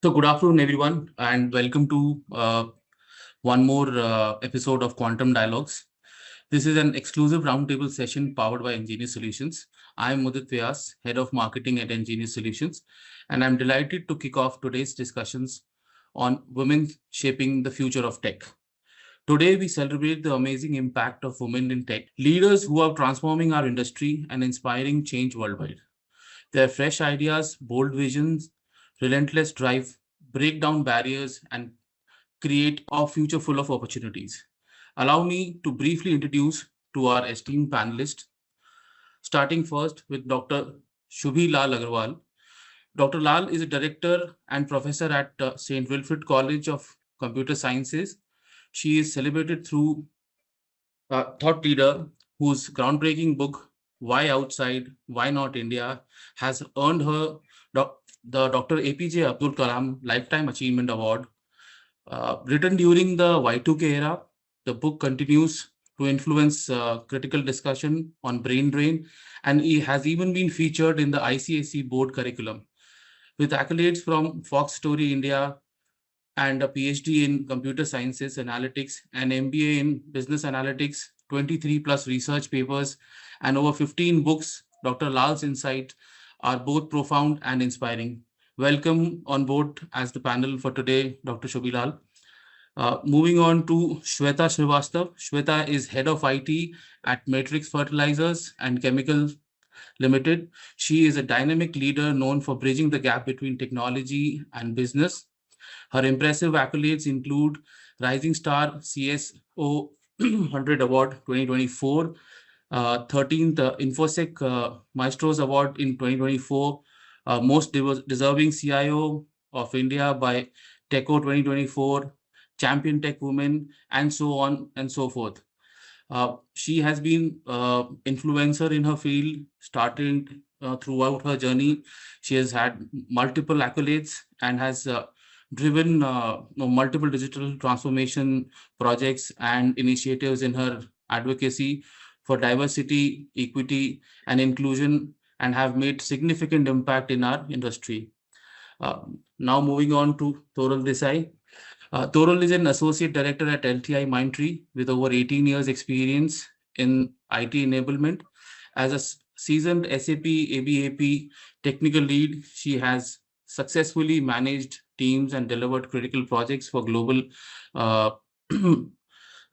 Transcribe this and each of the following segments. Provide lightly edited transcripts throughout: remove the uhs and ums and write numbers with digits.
So, good afternoon, everyone, and welcome to one more episode of Quantum Dialogues. This is an exclusive roundtable session powered by NGenious Solutions. I'm Mudit Vyas, Head of Marketing at NGenious Solutions, and I'm delighted to kick off today's discussions on women shaping the future of tech. Today, we celebrate the amazing impact of women in tech, leaders who are transforming our industry and inspiring change worldwide. Their fresh ideas, bold visions, relentless drive break down barriers and create a future full of opportunities. Allow me to briefly introduce to our esteemed panelists, starting first with Dr. Shubhi Lall Agarwal. Dr. Lal is a director and professor at St. Wilfred College of Computer Sciences. She is celebrated through thought leader whose groundbreaking book, Why Outside, Why Not India, has earned her the Dr. APJ Abdul Kalam Lifetime Achievement Award. Written during the Y2K era, the book continues to influence critical discussion on brain drain, and it has even been featured in the ICSE board curriculum. With accolades from Fox Story India and a PhD in computer sciences analytics and MBA in business analytics, 23 plus research papers, and over 15 books, Dr. Lal's insight are both profound and inspiring. Welcome on board as the panel for today, Dr. Shubhi Lal. Moving on to Shweta Srivastava. Shweta is head of IT at Matix Fertilisers and Chemicals Limited. She is a dynamic leader known for bridging the gap between technology and business. Her impressive accolades include Rising Star CSO 100 Award 2024, 13th InfoSec Maestros Award in 2024, Most Deserving CIO of India by TECO 2024, Champion Tech Women, and so on and so forth. She has been influencer in her field, starting throughout her journey. She has had multiple accolades and has driven multiple digital transformation projects and initiatives in her advocacy for diversity, equity, and inclusion, and have made significant impact in our industry. Uh, Now moving on to Toral Desai. Toral is an associate director at LTIMindtree with over 18 years experience in IT enablement. As a seasoned SAP ABAP technical lead, she has successfully managed teams and delivered critical projects for global uh,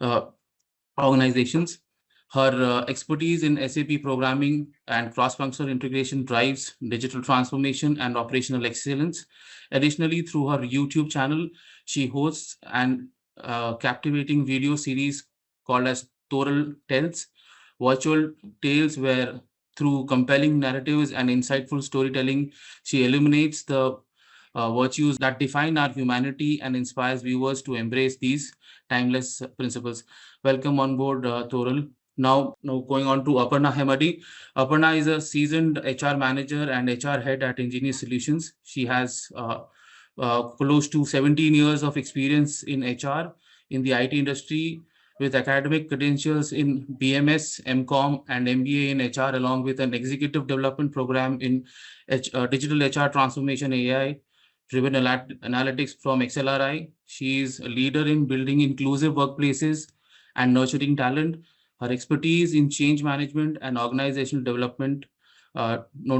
uh, organizations. Her expertise in SAP programming and cross-functional integration drives digital transformation and operational excellence. Additionally, through her YouTube channel, she hosts an captivating video series called as Toral Tells, virtual tales where through compelling narratives and insightful storytelling, she illuminates the virtues that define our humanity and inspires viewers to embrace these timeless principles. Welcome on board, Toral. Now going on to Aparna Hemmady. Aparna is a seasoned HR manager and HR head at NGenious Solutions. She has close to 17 years of experience in HR in the IT industry with academic credentials in BMS, MCOM, and MBA in HR, along with an executive development program in digital HR transformation AI driven analytics from XLRI. She is a leader in building inclusive workplaces and nurturing talent. Her expertise in change management and organizational development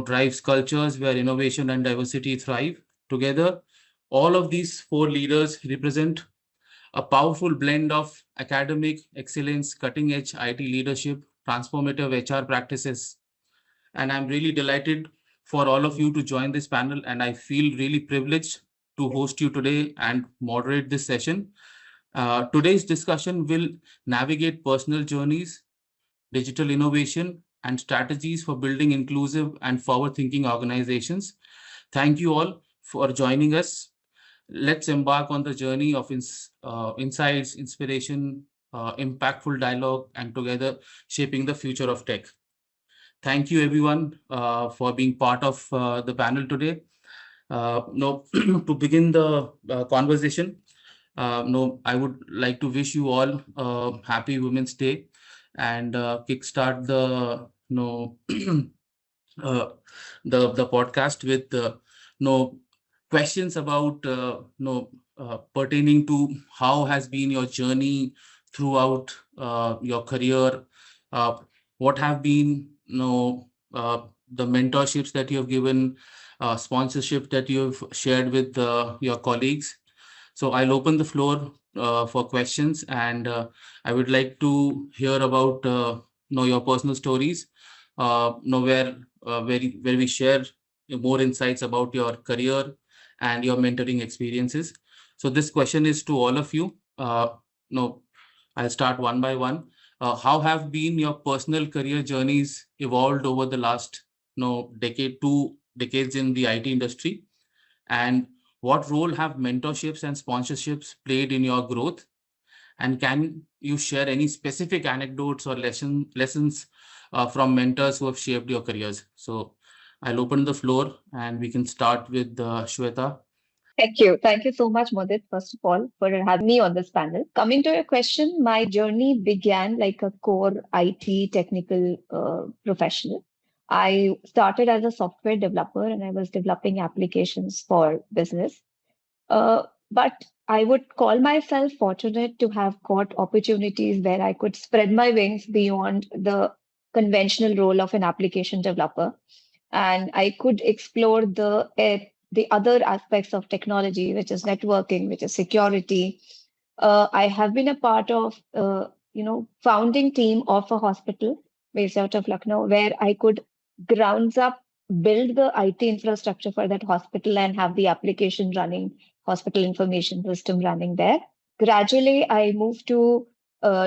drives cultures where innovation and diversity thrive. Together, all of these four leaders represent a powerful blend of academic excellence, cutting edge IT leadership, transformative HR practices. And I'm really delighted for all of you to join this panel. And I feel really privileged to host you today and moderate this session. Today's discussion will navigate personal journeys, digital innovation, and strategies for building inclusive and forward thinking organizations. Thank you all for joining us. Let's embark on the journey of insights, inspiration, impactful dialogue, and together shaping the future of tech. Thank you, everyone, for being part of the panel today. No, to begin the conversation, no, I would like to wish you all happy Women's Day and kickstart the uh, the podcast with no questions about pertaining to how has been your journey throughout your career, what have been the mentorships that you have given, sponsorship that you have shared with your colleagues. So I'll open the floor for questions, and I would like to hear about your personal stories, where we share more insights about your career and your mentoring experiences. So this question is to all of you. No, I'll start one by one. How have been your personal career journeys evolved over the last decade, 2 decades in the IT industry? And what role have mentorships and sponsorships played in your growth? And can you share any specific anecdotes or lessons from mentors who have shaped your careers? So I'll open the floor and we can start with Shweta. Thank you. Thank you so much, Modit, first of all, for having me on this panel. Coming to your question, my journey began like a core IT technical professional. I started as a software developer and I was developing applications for business. But I would call myself fortunate to have got opportunities where I could spread my wings beyond the conventional role of an application developer, and I could explore the other aspects of technology, which is networking, which is security. I have been a part of founding team of a hospital based out of Lucknow, where I could grounds up build the IT infrastructure for that hospital and have the application running, hospital information system running there. Gradually, I moved to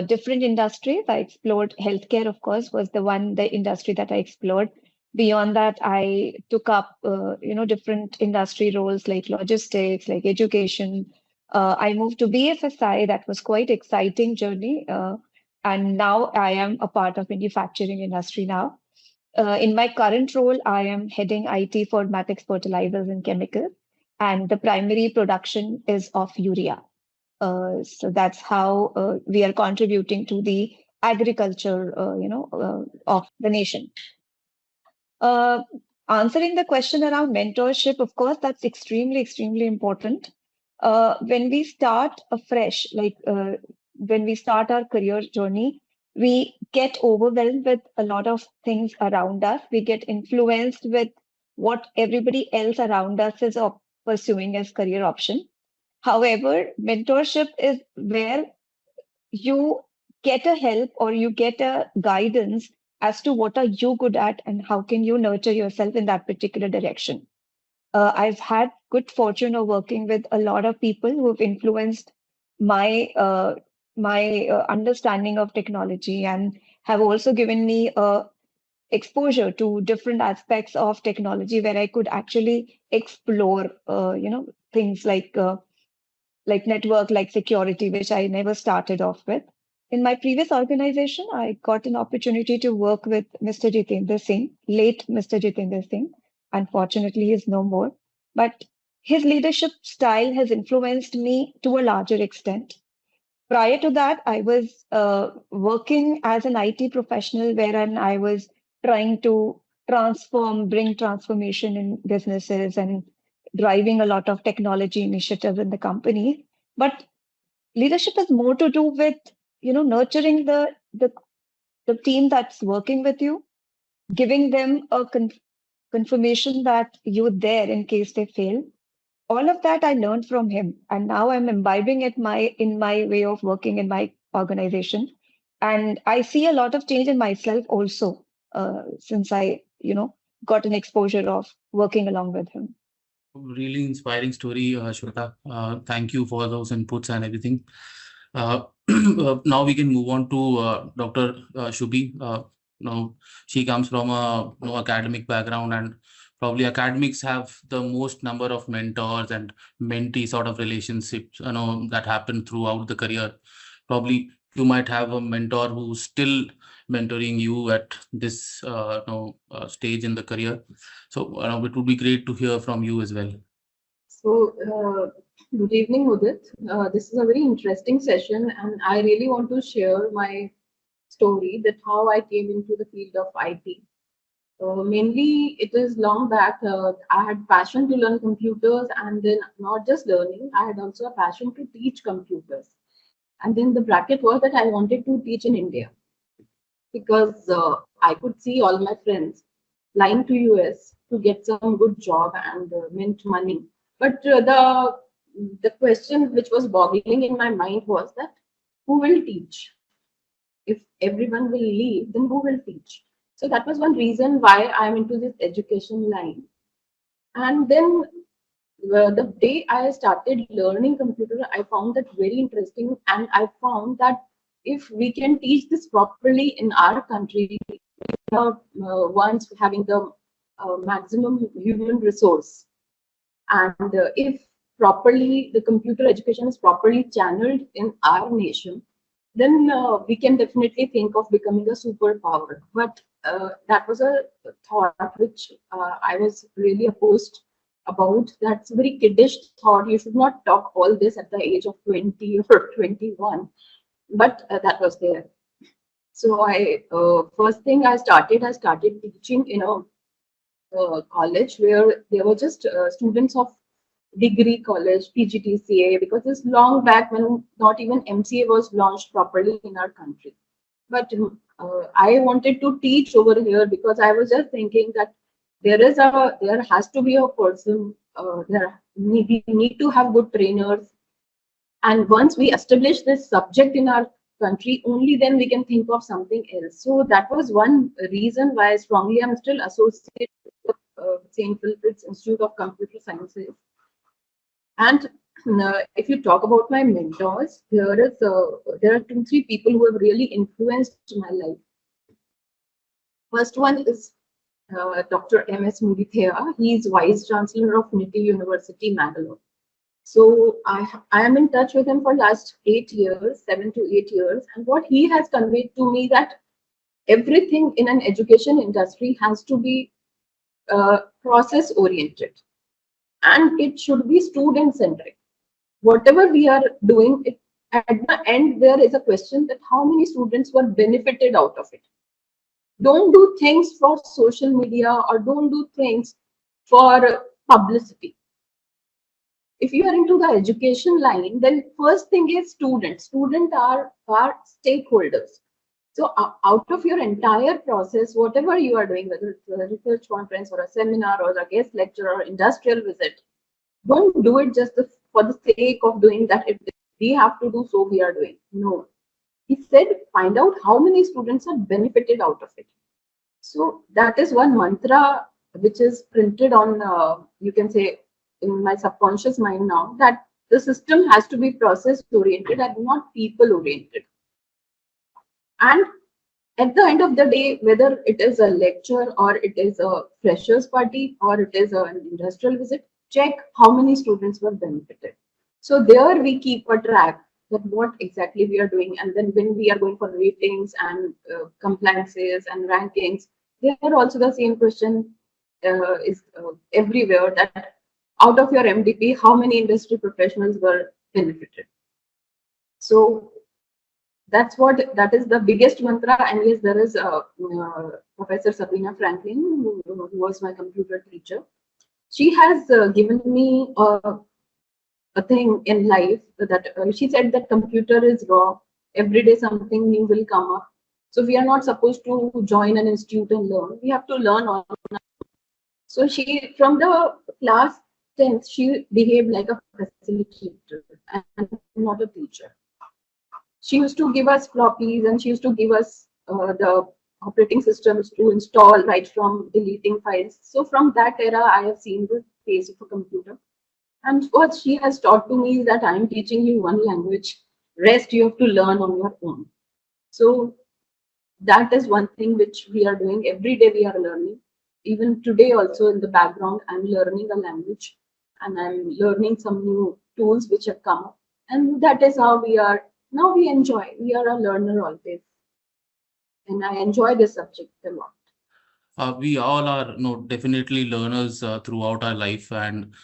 different industries. I explored healthcare, of course, was the industry that I explored. Beyond that, I took up different industry roles like logistics, like education. I moved to BFSI. That was quite exciting journey. And now I am a part of manufacturing industry now. In my current role, I am heading IT for Matix Fertilizers and Chemicals, and the primary production is of urea. So that's how we are contributing to the agriculture, of the nation. Uh, Answering the question around mentorship, of course, that's extremely, extremely important. When we start afresh, when we start our career journey, we get overwhelmed with a lot of things around us. We get influenced with what everybody else around us is pursuing as career option. However, mentorship is where you get a help or you get a guidance as to what are you good at and how can you nurture yourself in that particular direction. I've had good fortune of working with a lot of people who have influenced my understanding of technology and have also given me exposure to different aspects of technology where I could actually explore things like network, like security, which I never started off with. In my previous organization, I got an opportunity to work with Mr. Jitendra Singh, late Mr. Jitendra Singh. Unfortunately, he is no more. But his leadership style has influenced me to a larger extent. Prior to that, I was working as an IT professional wherein I was trying to bring transformation in businesses and driving a lot of technology initiatives in the company. But leadership has more to do with, nurturing the team that's working with you, giving them a confirmation that you're there in case they fail. All of that I learned from him, and now I'm imbibing it in my way of working in my organization, and I see a lot of change in myself also since I got an exposure of working along with him. Really inspiring story, Shweta. Thank you for those inputs and everything. Now we can move on to Dr. Shubhi. Now she comes from a academic background, and probably academics have the most number of mentors and mentee sort of relationships that happen throughout the career. Probably you might have a mentor who's still mentoring you at this stage in the career. So it would be great to hear from you as well. So, good evening, Udit. This is a very interesting session, and I really want to share my story that how I came into the field of IT. Mainly, it is long back. I had passion to learn computers, and then not just learning, I had also a passion to teach computers. And then the bracket was that I wanted to teach in India because I could see all my friends flying to US to get some good job and mint money. But the question which was boggling in my mind was that who will teach? If everyone will leave, then who will teach? So that was one reason why I'm into this education line. And then the day I started learning computer, I found that very interesting, and I found that if we can teach this properly in our country, once having the maximum human resource, and if properly the computer education is properly channeled in our nation, then we can definitely think of becoming a superpower. But that was a thought which I was really opposed about. That's a very kiddish thought. You should not talk all this at the age of 20 or 21. But that was there. So I first thing I started teaching in a college where there were just students of degree college, PGTCA, because it's long back when not even MCA was launched properly in our country. But I wanted to teach over here because I was just thinking that there has to be a person, we need to have good trainers, and once we establish this subject in our country, only then we can think of something else. So that was one reason why strongly I'm still associated with St. Wilfred's Institute of Computer Sciences. And if you talk about my mentors, there are two, three people who have really influenced my life. First one is Dr. M.S. Mudithea. He is Vice Chancellor of Niti University, Mangalore. So I am in touch with him for last 8 years, 7 to 8 years, and what he has conveyed to me that everything in an education industry has to be process oriented, and it should be student centric. Whatever we are doing, at the end there is a question that how many students were benefited out of it. Don't do things for social media or don't do things for publicity. If you are into the education line, then first thing is students. Students are stakeholders. So out of your entire process, whatever you are doing, whether it's a research conference or a seminar or a guest lecture or industrial visit, don't do it just for the sake of doing that. If we have to do, so we are doing. No. He said, find out how many students are benefited out of it. So that is one mantra which is printed on, you can say, in my subconscious mind now, that the system has to be process oriented and not people oriented. And at the end of the day, whether it is a lecture or it is a freshers party or it is an industrial visit, check how many students were benefited. So there we keep a track that what exactly we are doing, and then when we are going for ratings and compliances and rankings, there also the same question is everywhere, that out of your MDP, how many industry professionals were benefited. So that is the biggest mantra. And yes, there is Professor Sabrina Franklin, who was my computer teacher. She has given me a thing in life that she said that computer is raw. Every day something new will come up. So we are not supposed to join an institute and learn. We have to learn on. So she, from the class 10th, she behaved like a facilitator and not a teacher. She used to give us floppies and she used to give us the operating systems to install right from deleting files. So from that era, I have seen the face of a computer. And what she has taught to me is that I am teaching you one language, rest you have to learn on your own. So that is one thing which we are doing. Every day we are learning. Even today also in the background, I'm learning a language and I'm learning some new tools which have come up. And that is how we are. Now we enjoy. We are a learner always. And I enjoy this subject a lot. We all are definitely learners throughout our life, and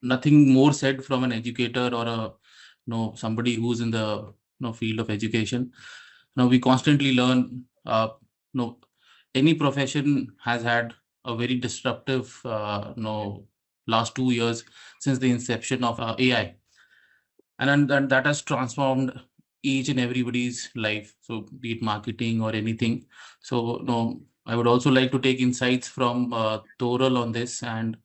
nothing more said from an educator or a somebody who's in the field of education. Now we constantly learn. No, any profession has had a very disruptive, last 2 years since the inception of AI, and that has transformed each and everybody's life. So be it marketing or anything. So no, I would also like to take insights from Toral on this, and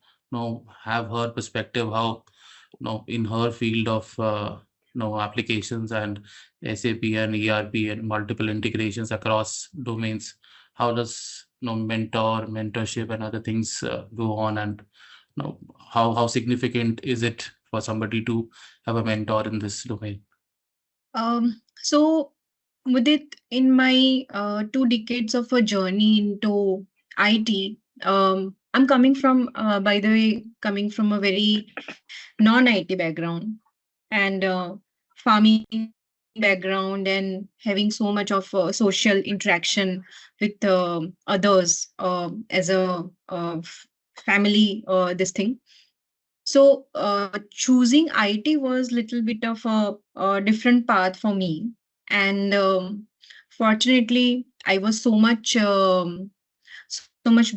have her perspective how in her field of applications and SAP and ERP and multiple integrations across domains. How does mentorship and other things go on, and how significant is it for somebody to have a mentor in this domain? So with it in my 2 decades of a journey into IT, I'm coming from, by the way, coming from a very non-IT background and farming background and having so much of social interaction with others as a family, this thing. So choosing IT was little bit of a different path for me, and fortunately, I was so much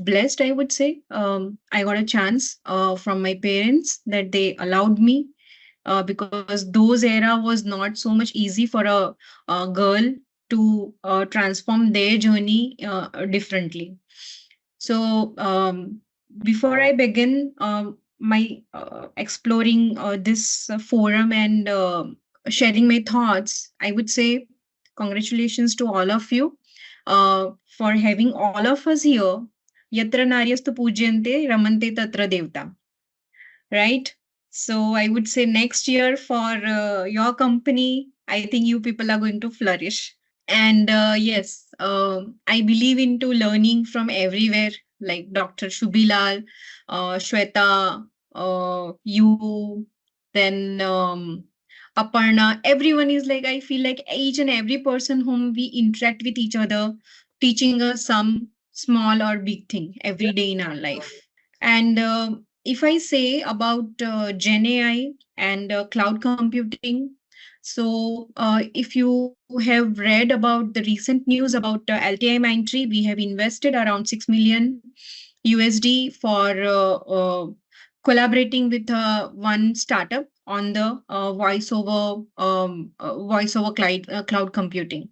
blessed. I would say I got a chance from my parents that they allowed me, because those era was not so much easy for a girl to transform their journey differently. So before I begin my exploring this forum and sharing my thoughts, I would say congratulations to all of you for having all of us here. Yatra naryastu pujyante ramante tatra devta. Right? So I would say next year for your company, I think you people are going to flourish. And yes, I believe into learning from everywhere, like Dr. Shubhi Lal, Shweta, you, then Aparna. Everyone is like, I feel like each and every person whom we interact with each other, teaching us some small or big thing every day in our life. And if I say about Gen AI and cloud computing, so if you have read about the recent news about LTIMindtree, we have invested around 6 million USD for collaborating with one startup on the voice over cloud computing.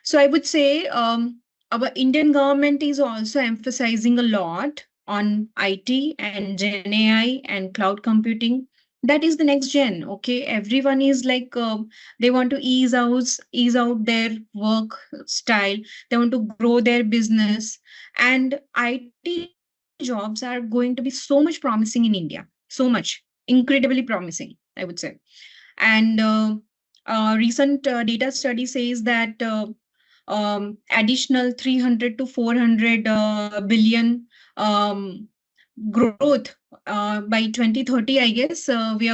So I would say our Indian government is also emphasizing a lot on IT and Gen AI and cloud computing. That is the next gen. Okay, everyone is like they want to ease out their work style. They want to grow their business, and IT jobs are going to be so much promising in India. So much, incredibly promising, I would say. And recent data study says that additional 300 to 400 billion growth by 2030, I guess. We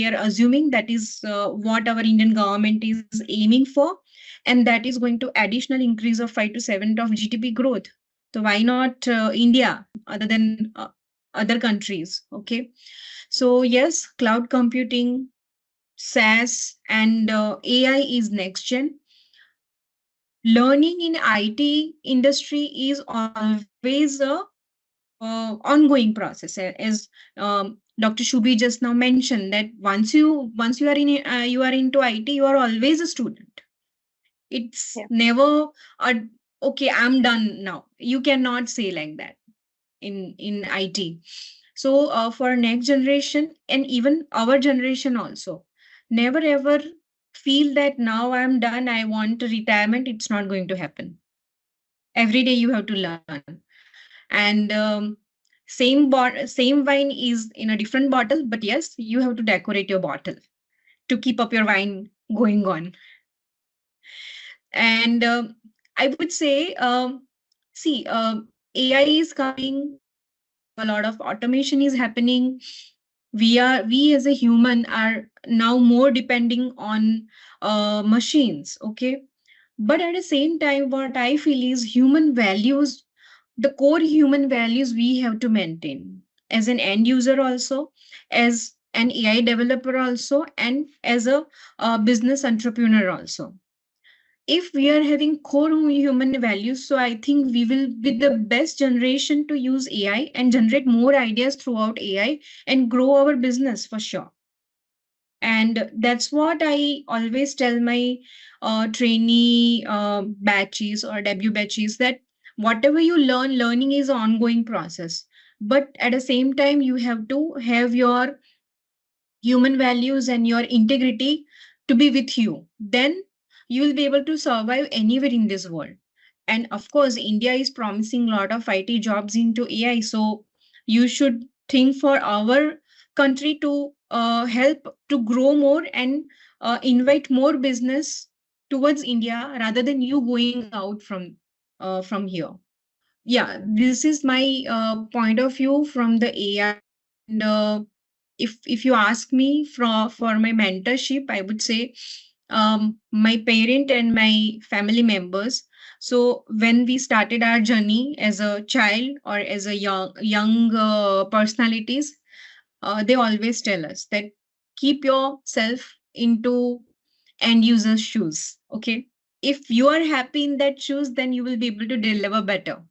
are assuming that is what our Indian government is aiming for, and that is going to additional increase of 5 to 7 of GDP growth. So why not India other than other countries? Okay, so yes, cloud computing, SaaS, and AI is next gen. Learning in IT industry is always a ongoing process. As Dr. Shubhi just now mentioned, that once you are in you are into IT, you are always a student. It's Yeah. never a okay, I'm done now. You cannot say like that in IT. So for next generation and even our generation also, never ever feel that now I'm done, I want retirement. It's not going to happen. Every day you have to learn. And same wine is in a different bottle, but yes, you have to decorate your bottle to keep up your wine going on. And I would say, see, AI is coming, a lot of automation is happening. We as a human are now more depending on machines. Okay, but at the same time, what I feel is human values, the core human values we have to maintain as an end user also, as an AI developer also, and as a business entrepreneur also. if we are having core human values, so I think we will be the best generation to use AI and generate more ideas throughout AI and grow our business for sure. And that's what I always tell my trainee batches or debut batches, that whatever you learn, learning is an ongoing process. But at the same time, you have to have your human values and your integrity to be with you. Then you will be able to survive anywhere in this world. And of course, India is promising a lot of IT jobs into AI. So you should think for our country to help to grow more and invite more business towards India rather than you going out from here. Yeah, this is my point of view from the AI. And if you ask me for my mentorship, I would say my parent and my family members. So when we started our journey as a child or as a young personalities, they always tell us that keep yourself into end user shoes. Okay, if you are happy in that shoes, then you will be able to deliver better.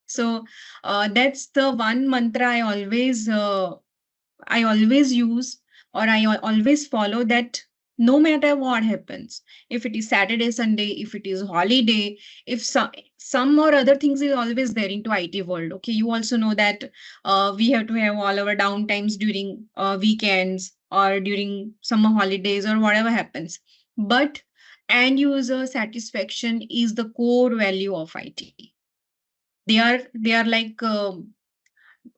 So that's the one mantra I always use, or always follow, that no matter what happens, if it is Saturday, Sunday, if it is holiday, if some or other things is always there into IT world. Okay, you also know that we have to have all our downtimes during weekends or during summer holidays or whatever happens. But end user satisfaction is the core value of IT. They are like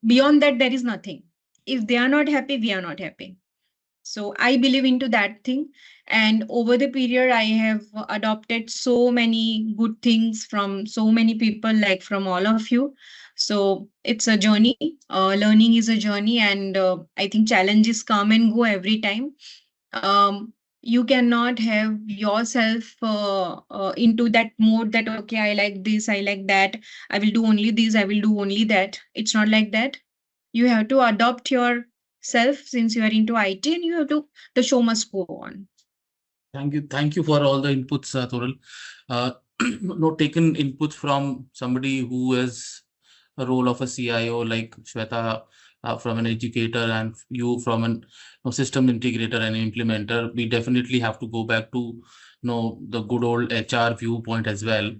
beyond that there is nothing. If they are not happy, we are not happy. So I believe into that thing. And over the period, I have adopted so many good things from so many people, like from all of you. So it's a journey. Learning is a journey, and I think challenges come and go every time. You cannot have yourself into that mode that, okay, I like this, I like that, I will do only this, I will do only that. It's not like that. You have to adopt yourself, since you are into IT, and you have to, the show must go on. Thank you for all the inputs, Toral. Uh, no, taken inputs from somebody who is a role of a CIO, like Shweta, from an educator, and you from an system integrator and implementer. We definitely have to go back to the good old HR viewpoint as well,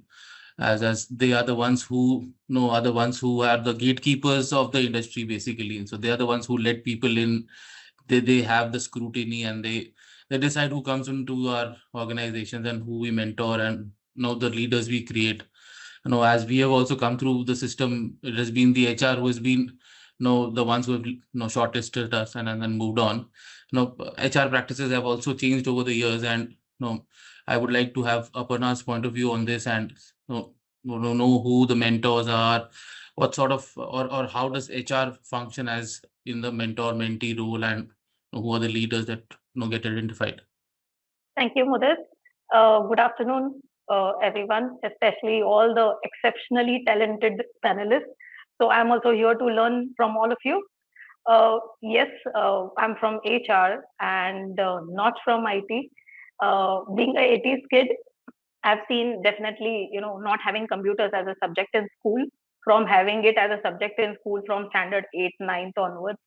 as they are the ones who are the ones who are the gatekeepers of the industry basically. And so they are the ones who let people in. They have the scrutiny, and they decide who comes into our organizations and who we mentor, and the leaders we create. As we have also come through the system, it has been the HR who has been the ones who have shortlisted us and then moved on. HR practices have also changed over the years, and I would like to have Aparna's point of view on this, and know who the mentors are, what sort of, or how does HR function as in the mentor-mentee role, and who are the leaders that get identified. Thank you, Mudit. Good afternoon, everyone, especially all the exceptionally talented panelists. So I'm also here to learn from all of you. Yes, I'm from HR and not from IT. Being a 80s kid, I've seen definitely, not having computers as a subject in school, from having it as a subject in school from standard 8th, 9th onwards.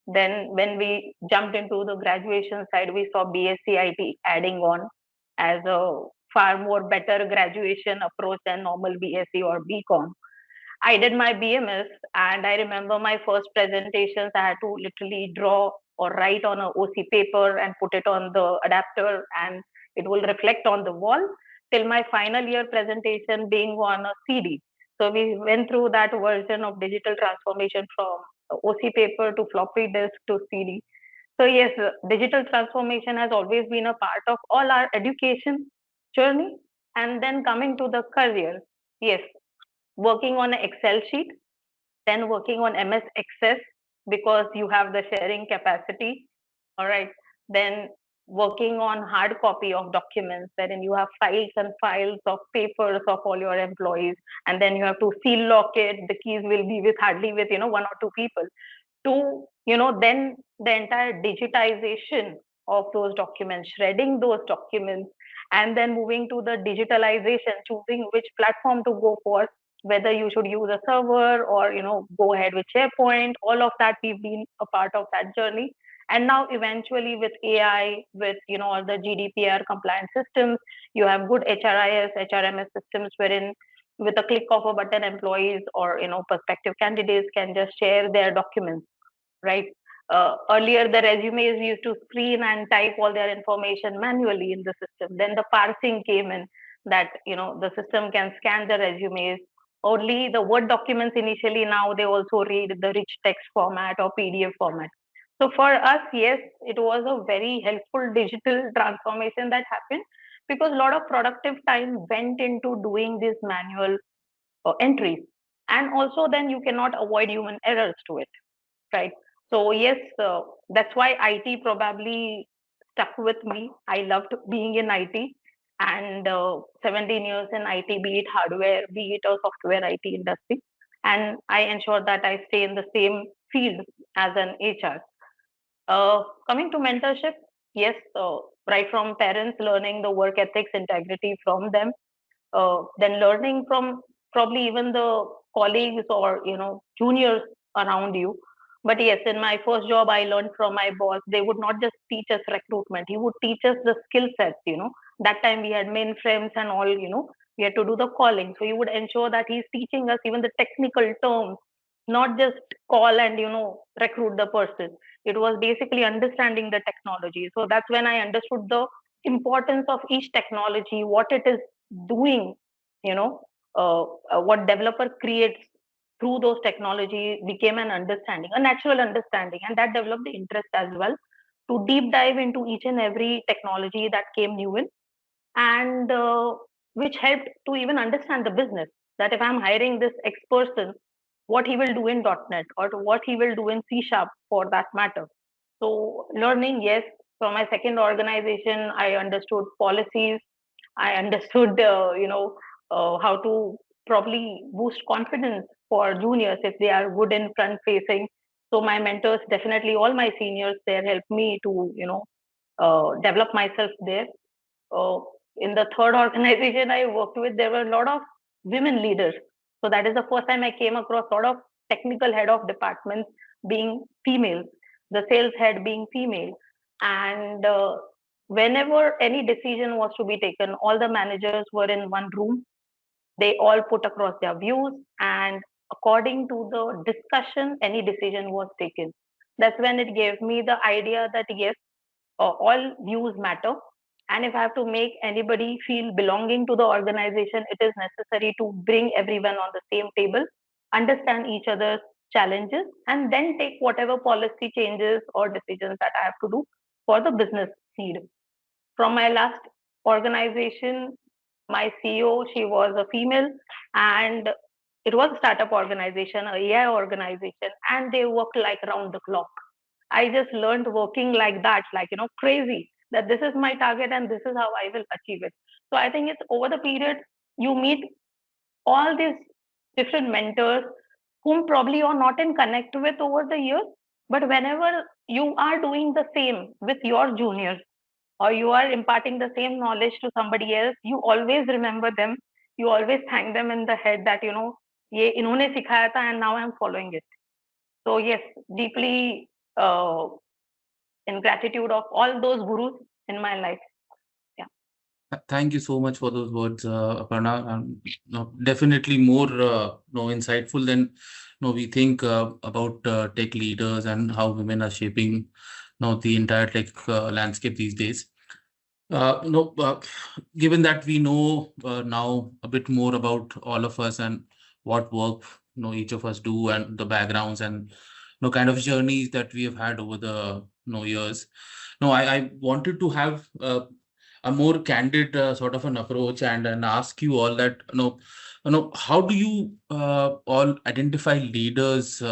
Then when we jumped into the graduation side, we saw BSc IT adding on as a far more better graduation approach than normal BSc or BCom. I did my BMS, and I remember my first presentations, I had to literally draw or write on a OC paper and put it on the adapter, and it will reflect on the wall, till my final year presentation being on a CD. So we went through that version of digital transformation from OC paper to floppy disk to CD. So yes, digital transformation has always been a part of all our education journey. And then coming to the career, yes, working on an Excel sheet, then working on MS Access because you have the sharing capacity. All right. Then working on hard copy of documents, wherein you have files and files of papers of all your employees, and then you have to seal lock it. The keys will be with hardly with one or two people. To then the entire digitization of those documents, shredding those documents, and then moving to the digitalization, choosing which platform to go for, whether you should use a server or go ahead with SharePoint. All of that, we've been a part of that journey. And now eventually with AI, with all the GDPR compliant systems, you have good HRIS, HRMS systems wherein with a click of a button, employees or prospective candidates can just share their documents, right? Earlier, the resumes used to screen and type all their information manually in the system. Then the parsing came in, that the system can scan the resumes. Only the Word documents initially, now they also read the rich text format or PDF format. So for us, yes, it was a very helpful digital transformation that happened, because a lot of productive time went into doing these manual entries. And also then you cannot avoid human errors to it, right? So yes, that's why IT probably stuck with me. I loved being in IT, and 17 years in IT, be it hardware, be it a software IT industry, and I ensure that I stay in the same field as an HR. Coming to mentorship, yes, right from parents, learning the work ethics, integrity from them, then learning from probably even the colleagues or juniors around you. But yes, in my first job, I learned from my boss. They would not just teach us recruitment; he would teach us the skill sets. That time we had mainframes and all. We had to do the calling, so he would ensure that he's teaching us even the technical terms, not just call and recruit the person. It was basically understanding the technology. So that's when I understood the importance of each technology, what it is doing, you know what developer creates through those technology became an understanding, a natural understanding, and that developed the interest as well to deep dive into each and every technology that came new in, and which helped to even understand the business, that if I'm hiring this X person, what he will do in .NET or what he will do in C Sharp for that matter. So learning, yes. From my second organization, I understood policies. I understood, how to probably boost confidence for juniors if they are good in front facing. So my mentors, definitely all my seniors there, helped me to, develop myself there. Uh, in the third organization I worked with, there were a lot of women leaders. So that is the first time I came across a lot of technical head of departments being female, the sales head being female. And whenever any decision was to be taken, all the managers were in one room. They all put across their views, and according to the discussion, any decision was taken. That's when it gave me the idea that yes, all views matter. And if I have to make anybody feel belonging to the organization, it is necessary to bring everyone on the same table, understand each other's challenges, and then take whatever policy changes or decisions that I have to do for the business need. From my last organization, my CEO, she was a female, and it was a startup organization, a AI organization, and they worked like round the clock. I just learned working like that, like, crazy, that this is my target and this is how I will achieve it. So I think it's over the period, you meet all these different mentors whom probably you're not in connect with over the years. But whenever you are doing the same with your juniors, or you are imparting the same knowledge to somebody else, you always remember them. You always thank them in the head that, ye inhone sikhaya tha and now I'm following it. So yes, deeply uh, in gratitude of all those gurus in my life. Yeah. Thank you so much for those words, Aparna. No, definitely more no, insightful than no, we think about tech leaders and how women are shaping now the entire tech landscape these days. No, given that we know now a bit more about all of us and what work each of us do and the backgrounds and kind of journeys that we have had over the years. No, I wanted to have a more candid sort of an approach and ask you all that how do you all identify leaders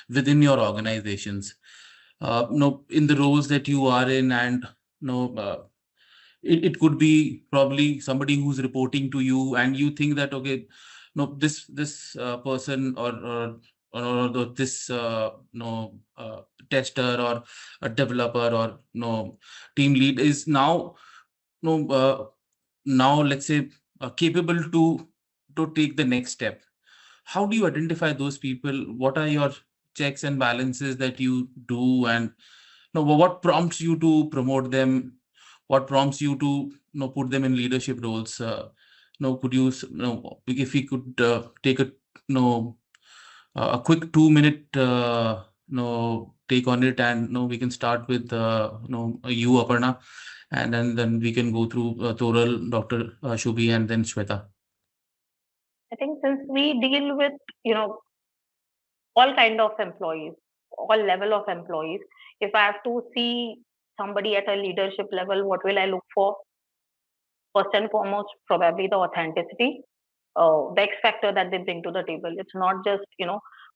within your organizations in the roles that you are in, and it could be probably somebody who's reporting to you and you think that okay, no, this person or this tester or a developer or team lead is now now let's say capable to take the next step. How do you identify those people? What are your checks and balances that you do, and what prompts you to promote them? What prompts you to put them in leadership roles? Could you if we could take a a quick 2 minute take on it, and we can start with you, Aparna, and then we can go through Toral, Dr. Shubhi, and then Shweta. I think since we deal with, all kind of employees, all level of employees, if I have to see somebody at a leadership level, what will I look for? First and foremost, probably the authenticity, the X factor that they bring to the table. It's not just,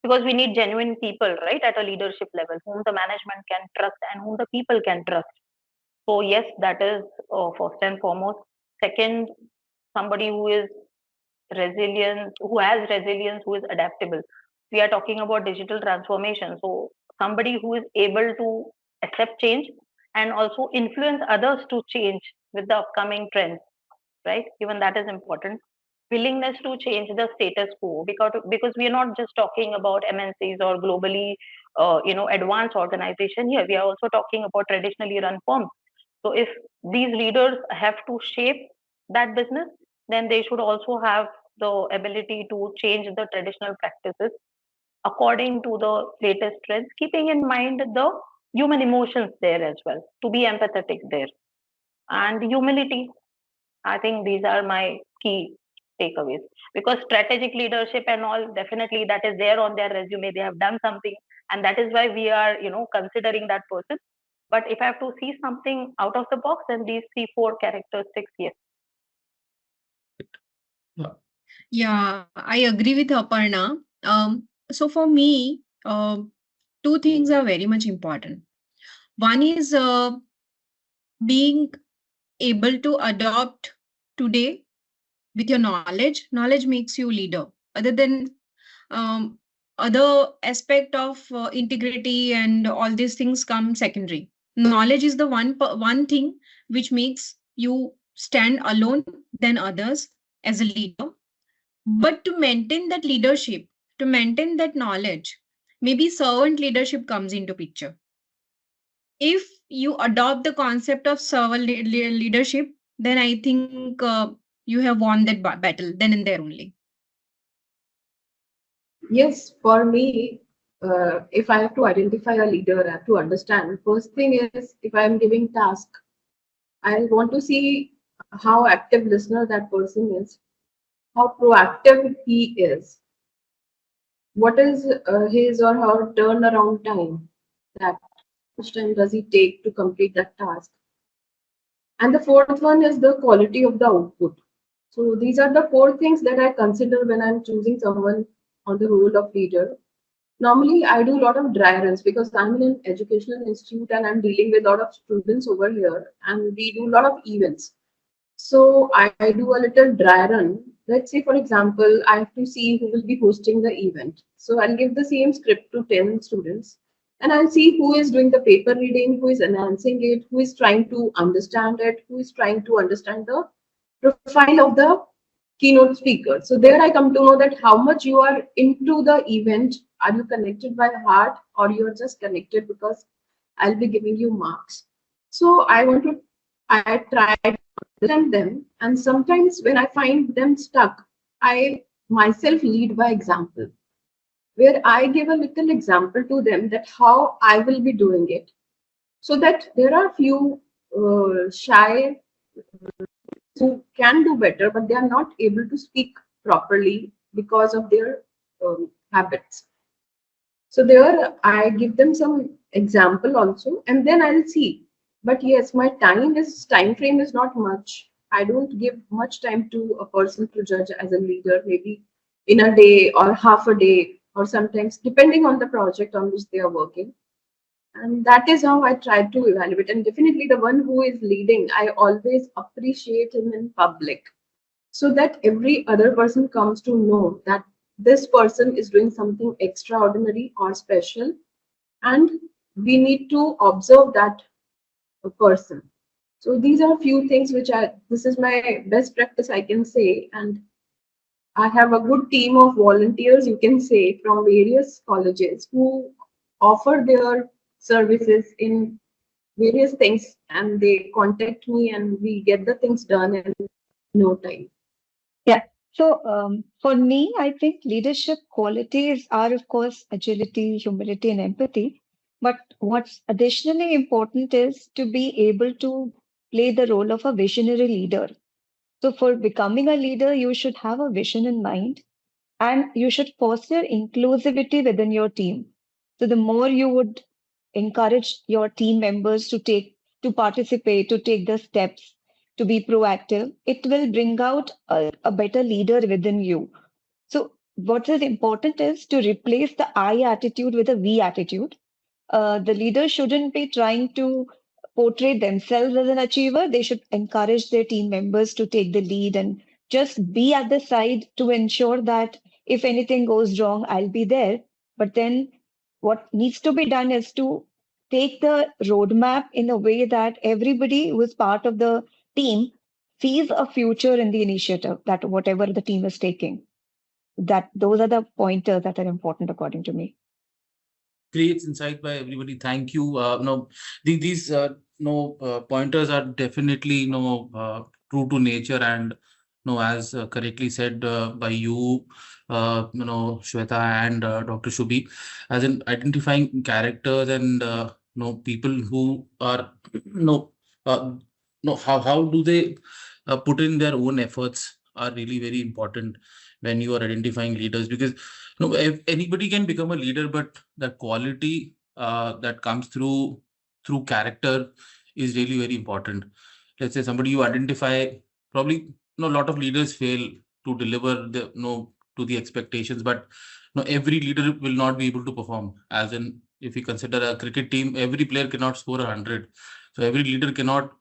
because we need genuine people, right, at a leadership level, whom the management can trust and whom the people can trust. So yes, that is first and foremost. Second, somebody who is resilient, who has resilience, who is adaptable. We are talking about digital transformation. So somebody who is able to accept change and also influence others to change with the upcoming trends, right? Even that is important. Willingness to change the status quo, because we are not just talking about MNCs or globally, advanced organization here. We are also talking about traditionally run firms. So if these leaders have to shape that business, then they should also have the ability to change the traditional practices according to the latest trends, keeping in mind the human emotions there as well, to be empathetic there. And humility, I think these are my key takeaways, because strategic leadership and all, definitely that is there on their resume. They have done something, and that is why we are, considering that person. But if I have to see something out of the box, then these 3, 4 characteristics, yes. Yeah. Yeah, I agree with Aparna. So for me, two things are very much important. One is being able to adopt today with your knowledge. Knowledge makes you leader. Other than um, other aspect of integrity and all these things come secondary. Knowledge is the one thing which makes you stand alone than others as a leader. But to maintain that leadership, to maintain that knowledge, maybe servant leadership comes into picture. If you adopt the concept of servant leadership, then I think you have won that battle then and there only. Yes, for me, if I have to identify a leader, I have to understand. First thing is, if I am giving task, I want to see how active listener that person is, how proactive he is, what is his or her turnaround time, that much time does he take to complete that task. And the fourth one is the quality of the output. So these are the four things that I consider when I'm choosing someone on the role of leader. Normally, I do a lot of dry runs because I'm in an educational institute and I'm dealing with a lot of students over here, and we do a lot of events. So I do a little dry run. Let's say, for example, I have to see who will be hosting the event. So I'll give the same script to 10 students, and I'll see who is doing the paper reading, who is announcing it, who is trying to understand it, who is trying to understand the profile of the keynote speaker. So there I come to know that how much you are into the event. Are you connected by heart, or you're just connected because I'll be giving you marks? So I try to understand them. And sometimes when I find them stuck, I myself lead by example, where I give a little example to them that how I will be doing it. So that there are few shy who can do better, but they are not able to speak properly because of their habits. So there, I give them some example also, and then I'll see. But yes, my time frame is not much. I don't give much time to a person to judge as a leader, maybe in a day or half a day, or sometimes depending on the project on which they are working. And that is how I try to evaluate. And definitely the one who is leading, I always appreciate him in public, so that every other person comes to know that this person is doing something extraordinary or special, and we need to observe that person. So these are few things which this is my best practice, I can say. And I have a good team of volunteers, you can say, from various colleges who offer their services in various things, and they contact me and we get the things done in no time. Yeah. So for me, I think leadership qualities are, of course, agility, humility, and empathy. But what's additionally important is to be able to play the role of a visionary leader. So for becoming a leader, you should have a vision in mind and you should foster inclusivity within your team. So the more you would encourage your team members to participate, to take the steps, to be proactive, it will bring out a better leader within you. So what is important is to replace the I attitude with a we attitude. The leader shouldn't be trying to portray themselves as an achiever. They should encourage their team members to take the lead and just be at the side to ensure that if anything goes wrong, I'll be there. But then what needs to be done is to take the roadmap in a way that everybody who is part of the team sees a future in the initiative, that whatever the team is taking, that those are the pointers that are important according to me. Great insight by everybody. Thank you. No, these no pointers are definitely true to nature, and no, as correctly said by you, Shweta and Dr. Shubhi, as in identifying characters and people who are uh, how do they put in their own efforts are really very important when you are identifying leaders, because if anybody can become a leader, but the quality that comes through character is really very important. Let's say somebody you identify, probably a lot of leaders fail to deliver the to the expectations, but every leader will not be able to perform. As in, if you consider a cricket team, every player cannot score 100, so every leader cannot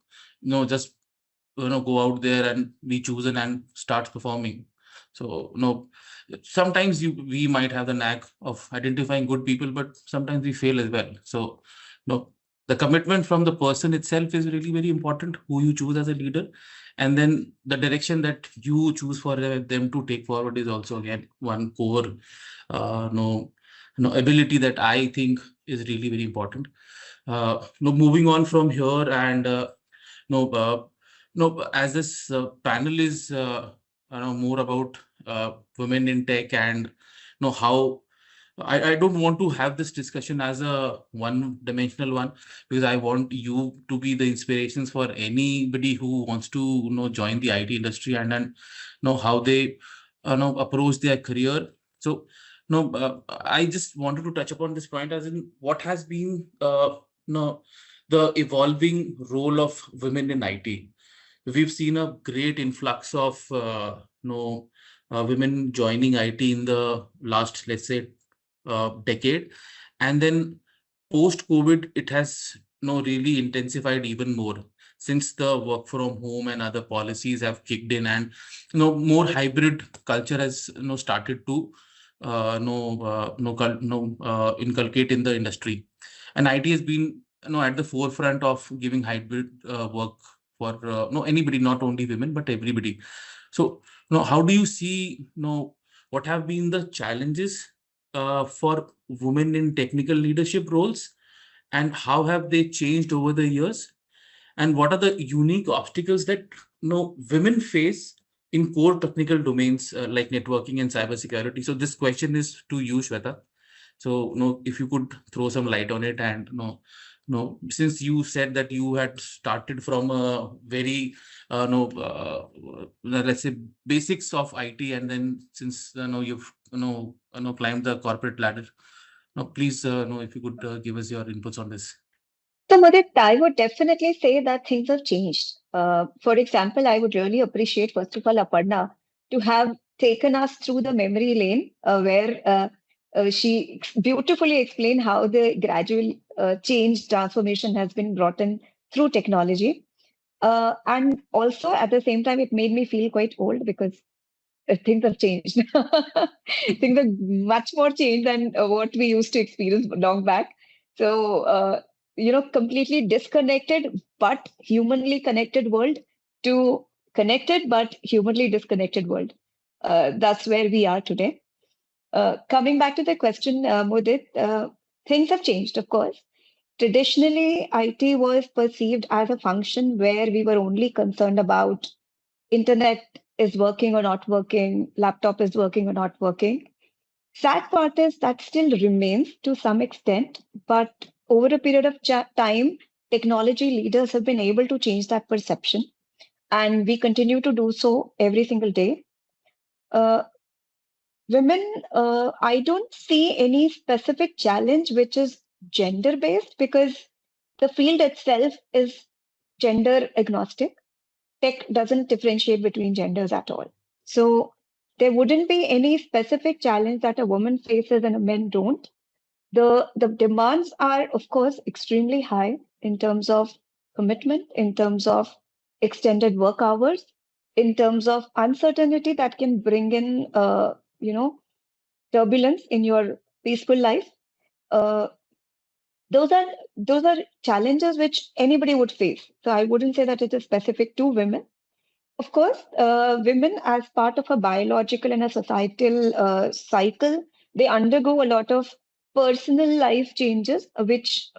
just go out there and be chosen and starts performing. So sometimes we might have the knack of identifying good people, but sometimes we fail as well. So the commitment from the person itself is really very important, who you choose as a leader, and then the direction that you choose for them to take forward is also again one core ability that I think is really very important. Moving on from here, and no, no. As this panel is, more about women in tech, and how I don't want to have this discussion as a one-dimensional one, because I want you to be the inspirations for anybody who wants to join the IT industry, and then know how they approach their career. So I just wanted to touch upon this point, as in what has been no the evolving role of women in IT. We've seen a great influx of women joining IT in the last, let's say, decade, and then post COVID, it has really intensified even more, since the work from home and other policies have kicked in, and more hybrid culture has started to inculcate in the industry, and IT has been at the forefront of giving hybrid work for anybody, not only women but everybody. So how do you see what have been the challenges for women in technical leadership roles, and how have they changed over the years, and what are the unique obstacles that women face in core technical domains like networking and cybersecurity? So this question is to you, Shweta. So if you could throw some light on it, and since you said that you had started from a very let's say basics of IT, and then since you've climbed the corporate ladder, please if you could give us your inputs on this. So, Mudit, I would definitely say that things have changed. For example, I would really appreciate, first of all, Aparna to have taken us through the memory lane where she beautifully explained how the gradual change, transformation has been brought in through technology. And also, at the same time, it made me feel quite old because things have changed. Things are much more changed than what we used to experience long back. So, completely disconnected but humanly connected world to connected but humanly disconnected world. That's where we are today. Coming back to the question, Mudit, things have changed, of course. Traditionally, IT was perceived as a function where we were only concerned about internet is working or not working, laptop is working or not working. Sad part is that still remains to some extent, but over a period of time, technology leaders have been able to change that perception, and we continue to do so every single day. Uh, Women, I don't see any specific challenge which is gender based because the field itself is gender agnostic. Tech doesn't differentiate between genders at all. So there wouldn't be any specific challenge that a woman faces and a men don't. The demands are, of course, extremely high in terms of commitment, in terms of extended work hours, in terms of uncertainty that can bring in, turbulence in your peaceful life. Uh, those are challenges which anybody would face. So I wouldn't say that it is specific to women. Of course, women, as part of a biological and a societal cycle, they undergo a lot of personal life changes, which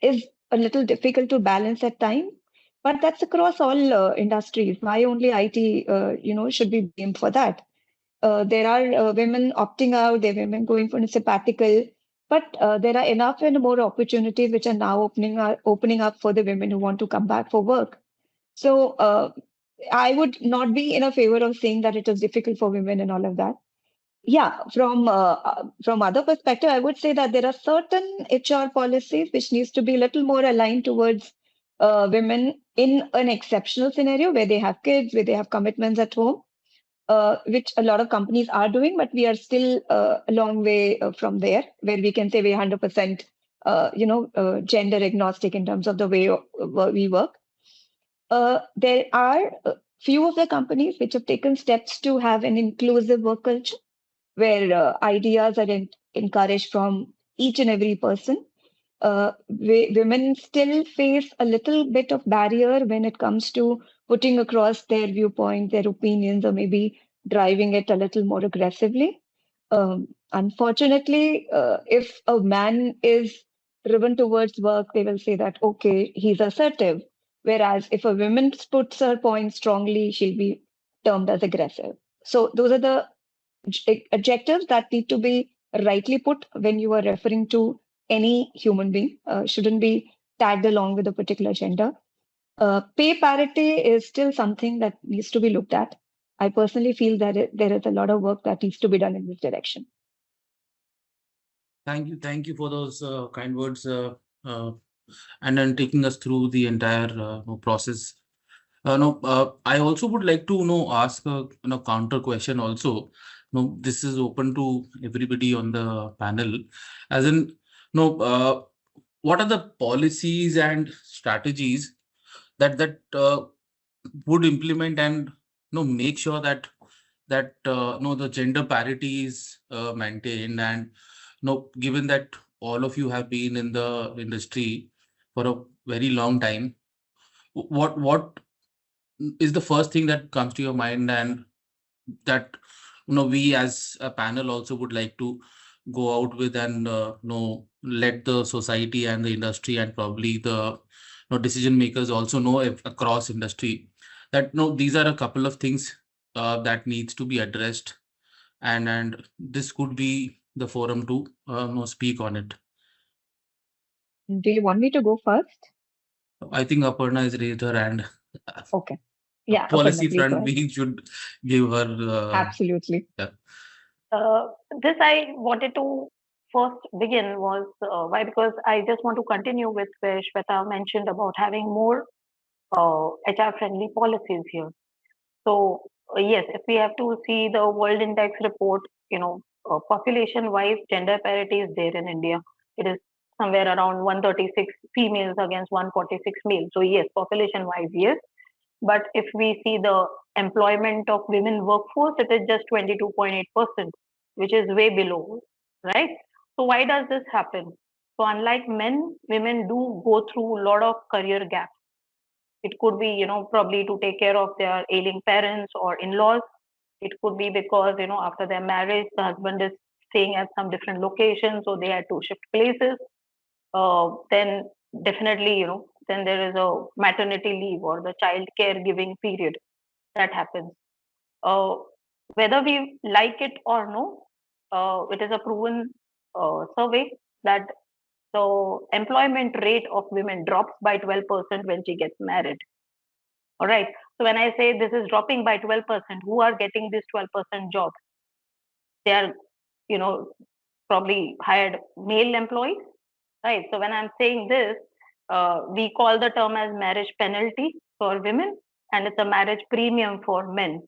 is a little difficult to balance at times. But that's across all industries. Why only IT, should be blamed for that? There are women opting out, there are women going for a sabbatical, but there are enough and more opportunities which are now opening up for the women who want to come back for work. So I would not be in a favor of saying that it is difficult for women and all of that. Yeah, from other perspective, I would say that there are certain HR policies which needs to be a little more aligned towards women in an exceptional scenario where they have kids, where they have commitments at home, which a lot of companies are doing, but we are still a long way from there, where we can say we're 100%, gender agnostic in terms of the way we work. There are few of the companies which have taken steps to have an inclusive work culture where ideas are encouraged from each and every person. Women still face a little bit of barrier when it comes to putting across their viewpoint, their opinions, or maybe driving it a little more aggressively. Unfortunately, if a man is driven towards work, they will say that, okay, he's assertive. Whereas if a woman puts her point strongly, she'll be termed as aggressive. So those are the adjectives that need to be rightly put when you are referring to any human being, shouldn't be tagged along with a particular gender. Pay parity is still something that needs to be looked at. I personally feel that there is a lot of work that needs to be done in this direction. Thank you for those kind words, and then taking us through the entire process. I also would like to ask a counter question also. This is open to everybody on the panel. As in, what are the policies and strategies that would implement and make sure that the gender parity is maintained, and given that all of you have been in the industry for a very long time, what is the first thing that comes to your mind, and that we as a panel also would like to go out with, and let the society and the industry and probably the decision makers also know across industry that these are a couple of things that needs to be addressed, and this could be the forum to speak on it. Do you want me to go first? I think Aparna has raised her hand. Okay. Yeah. Policy Aparna, please go front, ahead. we should give her. Absolutely. Yeah. This I wanted to first begin was why, because I just want to continue with where Shweta mentioned about having more HR friendly policies here. So yes, if we have to see the World Index report, population wise, gender parity is there in India. It is somewhere around 136 females against 146 males. So yes, population wise, yes. But if we see the employment of women workforce, it is just 22.8%, which is way below, right? So why does this happen? So unlike men, women do go through a lot of career gaps. It could be, probably to take care of their ailing parents or in-laws. It could be because, after their marriage, the husband is staying at some different location, so they had to shift places. Then definitely, then there is a maternity leave or the child caregiving period that happens. Uh, Whether we like it or no, it is a proven survey that the employment rate of women drops by 12% when she gets married. All right. So when I say this is dropping by 12%, who are getting these 12% jobs? They are, you know, probably hired male employees, right? So when I'm saying this, we call the term as marriage penalty for women, and it's a marriage premium for men.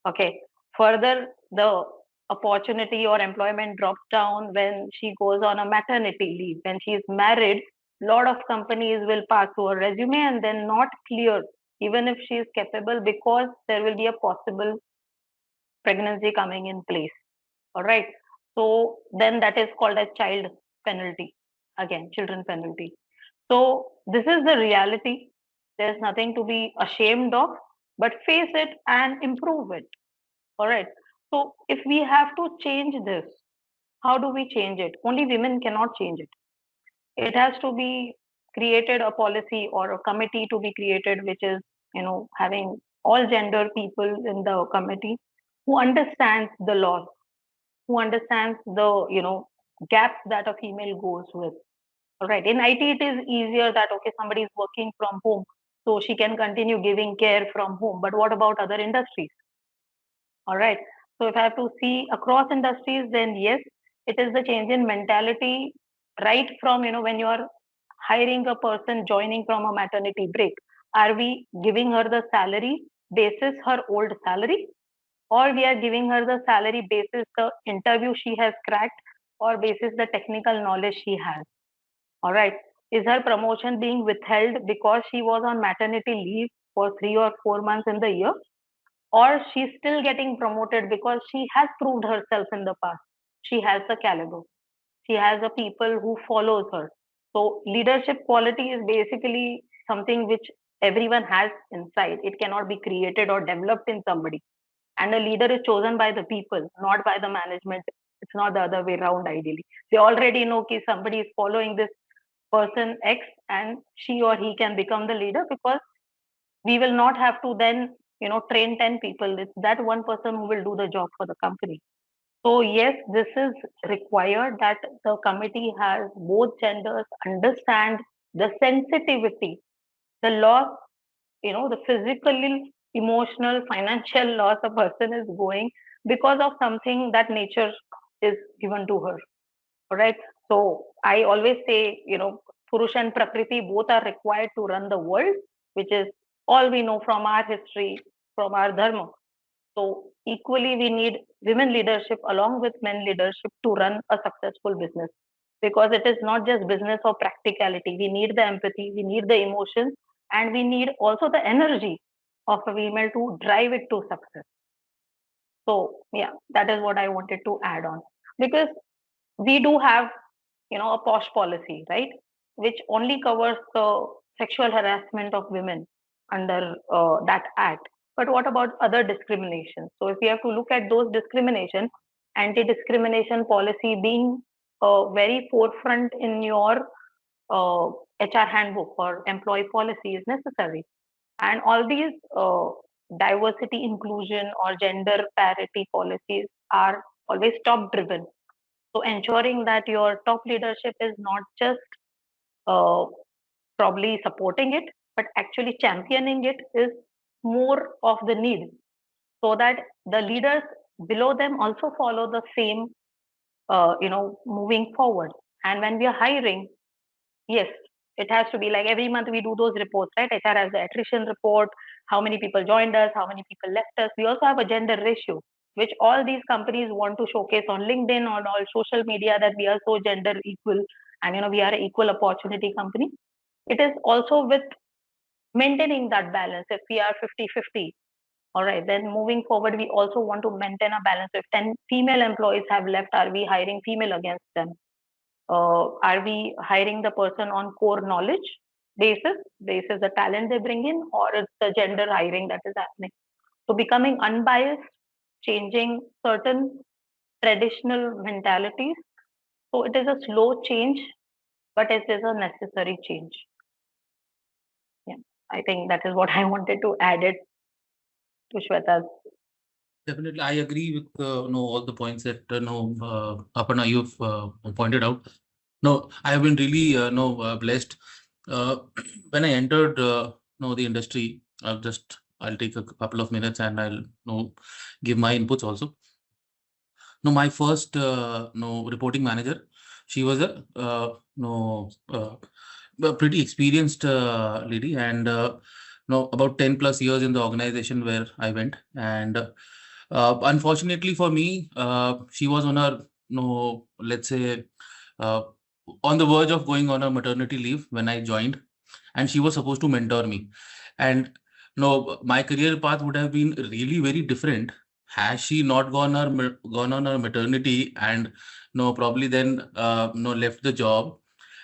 Okay. Further, the opportunity or employment drops down when she goes on a maternity leave. When she is married, a lot of companies will pass to her resume and then not clear, even if she is capable, because there will be a possible pregnancy coming in place. All right. So then that is called a child penalty. Again, children penalty. So this is the reality. There's nothing to be ashamed of, but face it and improve it. All right. So if we have to change this, how do we change it? Only women cannot change it. It has to be created a policy or a committee to be created, which is, having all gender people in the committee who understands the laws, who understands the, gaps that a female goes with. All right. In IT, it is easier that, okay, somebody is working from home, so she can continue giving care from home. But what about other industries? All right. So if I have to see across industries, then yes, it is the change in mentality right from, when you are hiring a person joining from a maternity break. Are we giving her the salary basis her old salary? Or we are giving her the salary basis the interview she has cracked or basis the technical knowledge she has? All right. Is her promotion being withheld because she was on maternity leave for 3 or 4 months in the year? Or she's still getting promoted because she has proved herself in the past? She has the caliber. She has the people who follows her. So leadership quality is basically something which everyone has inside. It cannot be created or developed in somebody. And a leader is chosen by the people, not by the management. It's not the other way around, ideally. They already know that somebody is following this person X and she or he can become the leader, because we will not have to then, train 10 people. It's that one person who will do the job for the company. So yes, this is required that the committee has both genders understand the sensitivity, the loss, the physical, emotional, financial loss a person is going because of something that nature is given to her. All right. So I always say, Purush and Prakriti both are required to run the world, which is all we know from our history, from our dharma. So equally, we need women leadership along with men leadership to run a successful business, because it is not just business or practicality. We need the empathy, we need the emotions, and we need also the energy of a female to drive it to success. So yeah, that is what I wanted to add on, because we do have, a posh policy, right, which only covers the sexual harassment of women under that act. But what about other discrimination? So if we have to look at those discrimination, anti-discrimination policy being very forefront in your HR handbook or employee policy is necessary. And all these diversity, inclusion, or gender parity policies are always top driven. So ensuring that your top leadership is not just uh, probably supporting it, but actually championing it is more of the need, so that the leaders below them also follow the same, moving forward. And when we are hiring, yes, it has to be like every month we do those reports, right? HR has the attrition report, how many people joined us, how many people left us. We also have a gender ratio, which all these companies want to showcase on LinkedIn or all social media, that we are so gender equal and we are an equal opportunity company. It is also with maintaining that balance. If we are 50-50, all right, then moving forward, we also want to maintain a balance. If 10 female employees have left, are we hiring female against them? Are we hiring the person on core knowledge basis, the talent they bring in, or it's the gender hiring that is happening? So becoming unbiased, changing certain traditional mentalities. So it is a slow change, but it is a necessary change. Yeah, I think that is what I wanted to add it to Shweta's. Definitely, I agree with all the points that Aparna, you've pointed out. No, I have been really blessed. When I entered the industry, I'll take a couple of minutes and I'll give my inputs also. No, my first reporting manager, she was a pretty experienced lady, and about 10 plus years in the organization where I went. And unfortunately for me, she was on her, let's say, uh, on the verge of going on a maternity leave when I joined, and she was supposed to mentor me. And no, my career path would have been really very different has she not gone on her maternity, and probably then left the job,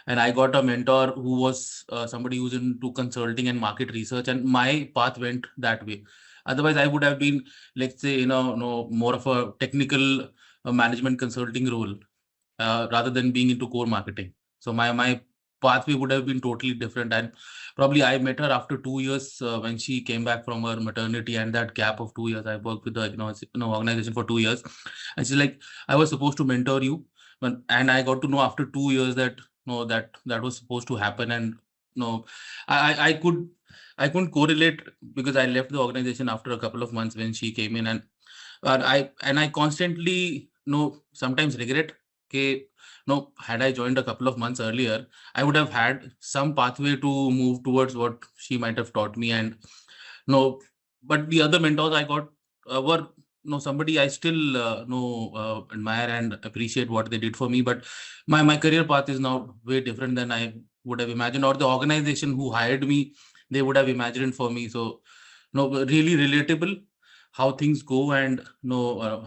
and I got a mentor who was somebody who's into consulting and market research, and my path went that way. Otherwise, I would have been, let's say, more of a technical management consulting role rather than being into core marketing. So my pathway would have been totally different, and probably I met her after 2 years when she came back from her maternity, and that gap of 2 years, I worked with the organization for 2 years, and she's like, I was supposed to mentor you, and I got to know after 2 years that that was supposed to happen. And no, I couldn't correlate because I left the organization after a couple of months when she came in, and I constantly sometimes regret. Okay, no, had I joined a couple of months earlier, I would have had some pathway to move towards what she might have taught me. And no, but the other mentors I got were somebody I still admire and appreciate what they did for me. But my career path is now way different than I would have imagined, or the organization who hired me, they would have imagined for me. So no, really relatable how things go, and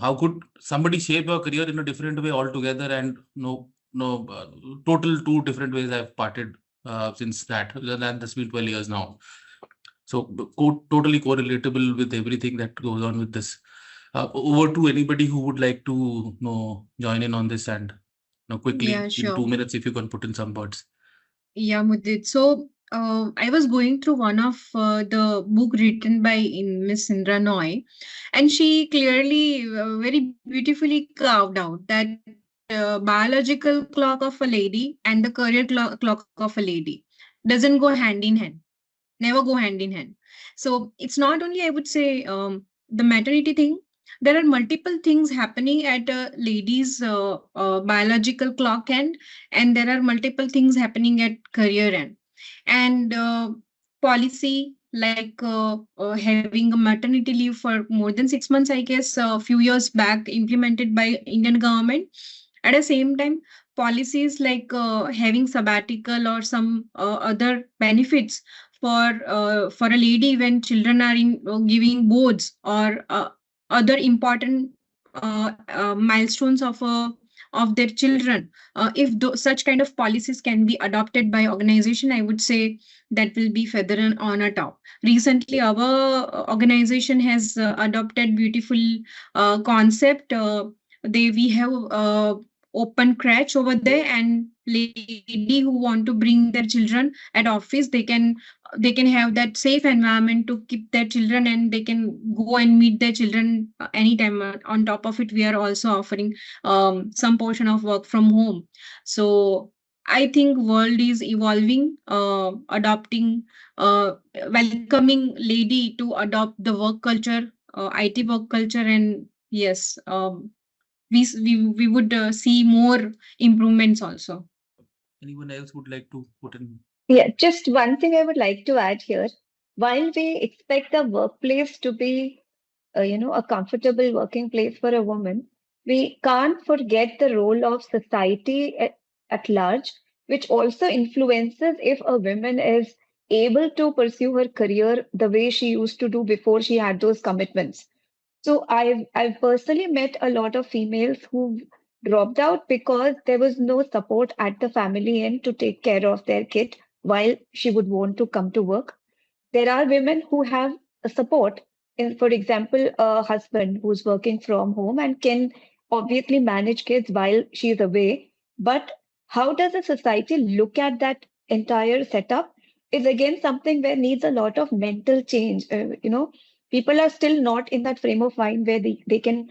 how could somebody shape your career in a different way altogether. And total two different ways I've parted since that. That's been 12 years now. So totally correlatable with everything that goes on with this. Over to anybody who would like to join in on this, and quickly Yeah, in sure. 2 minutes if you can put in some words. Yeah, Mudit. So I was going through one of the book written by Miss Indra Noy, and she clearly, very beautifully carved out that biological clock of a lady and the career clock of a lady doesn't go hand in hand, never go hand in hand. So it's not only, I would say, the maternity thing. There are multiple things happening at a lady's biological clock end, and there are multiple things happening at career end. And policy like having a maternity leave for more than 6 months, I guess, a few years back, implemented by Indian government. At the same time, policies like having sabbatical or some other benefits for a lady when children are in giving boards or other important milestones of their children. If such kind of policies can be adopted by organization, I would say that will be feather on a top. Recently, our organization has adopted beautiful concept. We have open crèche over there, and lady who want to bring their children at office, they can have that safe environment to keep their children, and they can go and meet their children anytime. On top of it, we are also offering some portion of work from home. So I think world is evolving, adopting, welcoming lady to adopt the work culture, IT work culture, and yes, we would see more improvements also. Anyone else would like to put in? Yeah, just one thing I would like to add here. While we expect the workplace to be, a comfortable working place for a woman, we can't forget the role of society at large, which also influences if a woman is able to pursue her career the way she used to do before she had those commitments. So I've personally met a lot of females who dropped out because there was no support at the family end to take care of their kid while she would want to come to work. There are women who have a support, for example, a husband who's working from home and can obviously manage kids while she's away. But how does a society look at that entire setup is again something where needs a lot of mental change. People are still not in that frame of mind where they can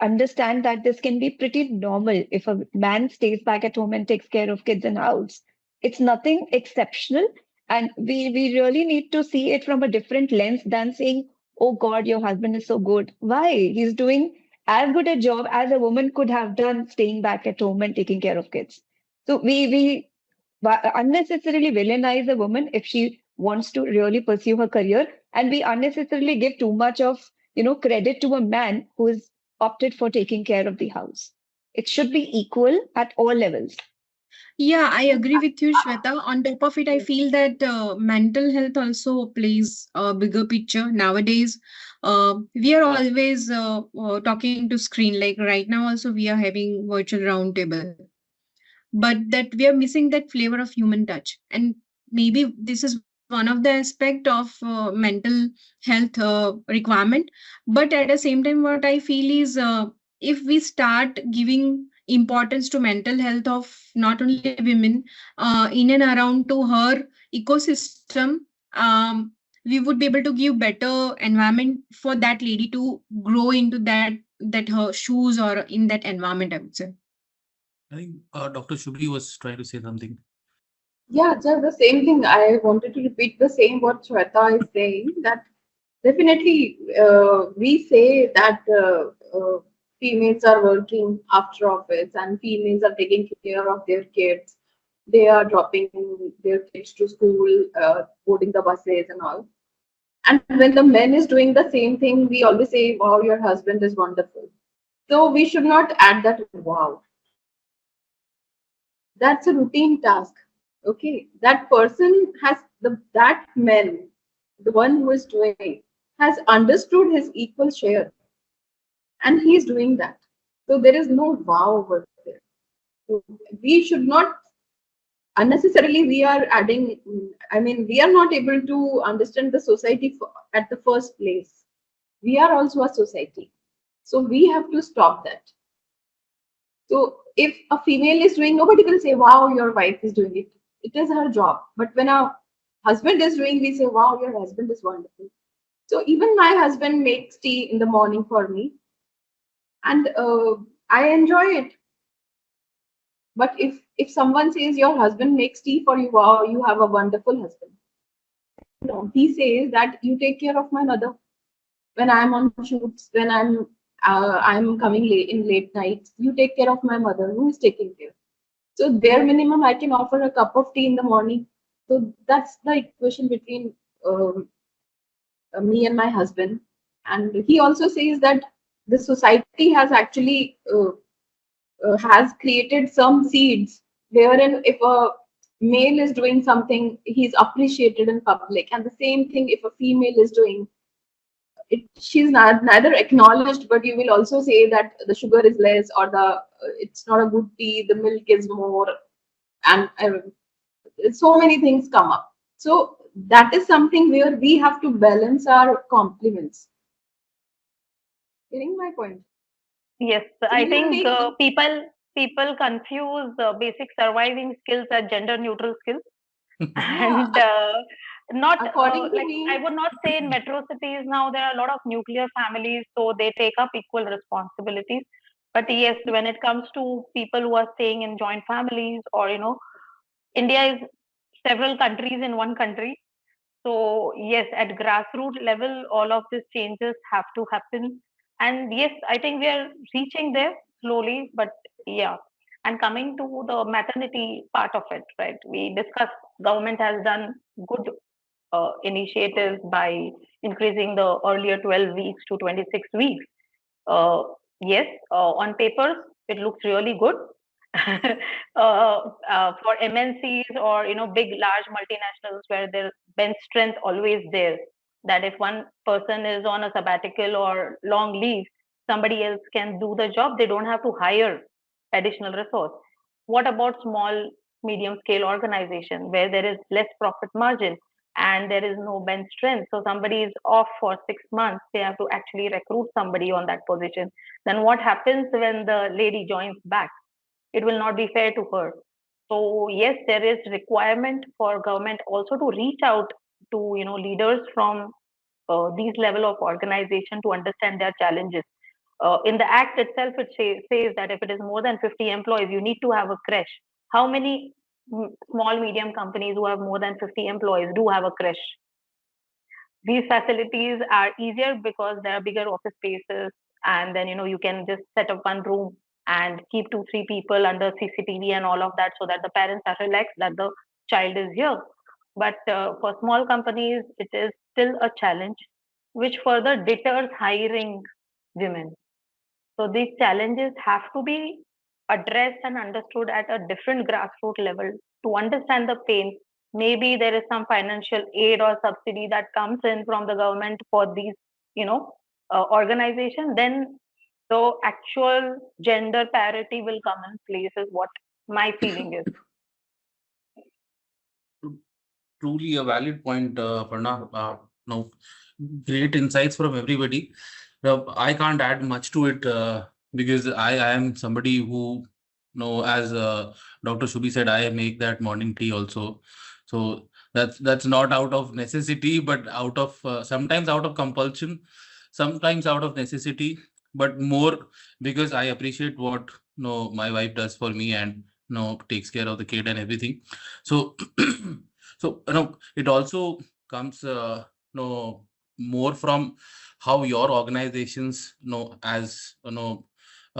understand that this can be pretty normal if a man stays back at home and takes care of kids and house. It's nothing exceptional. And we really need to see it from a different lens than saying, oh God, your husband is so good. Why? He's doing as good a job as a woman could have done staying back at home and taking care of kids. So we unnecessarily villainize a woman if she wants to really pursue her career, and we unnecessarily give too much of credit to a man who is opted for taking care of the house. It should be equal at all levels. Yeah, I agree with you, Shweta. On top of it, I feel that mental health also plays a bigger picture nowadays. We are always talking to screen. Like right now, also we are having virtual roundtable, but that we are missing that flavor of human touch. And maybe this is one of the aspect of mental health requirement. But at the same time, what I feel is if we start giving importance to mental health of not only women in and around to her ecosystem, we would be able to give better environment for that lady to grow into that her shoes or in that environment, I would say. I think Dr. Shubhi was trying to say something. Yeah, just the same thing. I wanted to repeat the same what Shweta is saying, that definitely we say that females are working after office and females are taking care of their kids. They are dropping their kids to school, boarding the buses and all. And when the man is doing the same thing, we always say, wow, your husband is wonderful. So we should not add that wow. That's a routine task. Okay, that person has that man, the one who is doing, has understood his equal share, and he is doing that. So there is no wow over there. So we should not unnecessarily we are adding. I mean, we are not able to understand the society at the first place. We are also a society, so we have to stop that. So if a female is doing, nobody will say, wow, your wife is doing it. It is her job. But when a husband is doing, we say, wow, your husband is wonderful. So even my husband makes tea in the morning for me, and I enjoy it. But if someone says your husband makes tea for you, wow, you have a wonderful husband. No, he says that you take care of my mother when I'm on shoots, when I'm coming late in late nights. You take care of my mother. Who is taking care? So bare minimum, I can offer a cup of tea in the morning. So that's the equation between me and my husband. And he also says that the society has actually has created some seeds wherein if a male is doing something, he's appreciated in public, and the same thing if a female is doing it, she's not neither acknowledged, but you will also say that the sugar is less or the it's not a good tea, the milk is more, and so many things come up. So that is something where we have to balance our compliments. Getting my point? Yes, I think Similarly, people confuse basic surviving skills as gender neutral skills, yeah, and not according to like I me, would not say in metro cities now there are a lot of nuclear families, so they take up equal responsibilities. But yes, when it comes to people who are staying in joint families, or India is several countries in one country. So yes, at grassroots level, all of these changes have to happen. And yes, I think we are reaching there slowly, but yeah. And coming to the maternity part of it, right? We discussed government has done good initiatives by increasing the earlier 12 weeks to 26 weeks. Uh, yes, on papers, it looks really good. for MNCs or big large multinationals where their bench strength always there. That if one person is on a sabbatical or long leave, somebody else can do the job. They don't have to hire additional resource. What about small, medium scale organization where there is less profit margin and there is no bench strength? So somebody is off for 6 months. They have to actually recruit somebody on that position. Then what happens when the lady joins back? It will not be fair to her. So yes, there is requirement for government also to reach out to leaders from these level of organization to understand their challenges. In the act itself, it says that if it is more than 50 employees, you need to have a creche. How many small medium companies who have more than 50 employees do have a creche? These facilities are easier because there are bigger office spaces, and then you can just set up one room and keep 2 3 people under CCTV and all of that, so that the parents are relaxed that the child is here. But for small companies it is still a challenge, which further deters hiring women. So these challenges have to be addressed and understood at a different grassroots level to understand the pain. Maybe there is some financial aid or subsidy that comes in from the government for these, organization. Then the actual gender parity will come in place, is what my feeling is. Truly a valid point, Aparna. No, great insights from everybody. I can't add much to it because I am somebody who, as Dr. Shubhi said, I make that morning tea also. So that's not out of necessity, but out of sometimes out of compulsion, sometimes out of necessity, but more because I appreciate what my wife does for me and takes care of the kid and everything. So so it also comes more from how your organizations as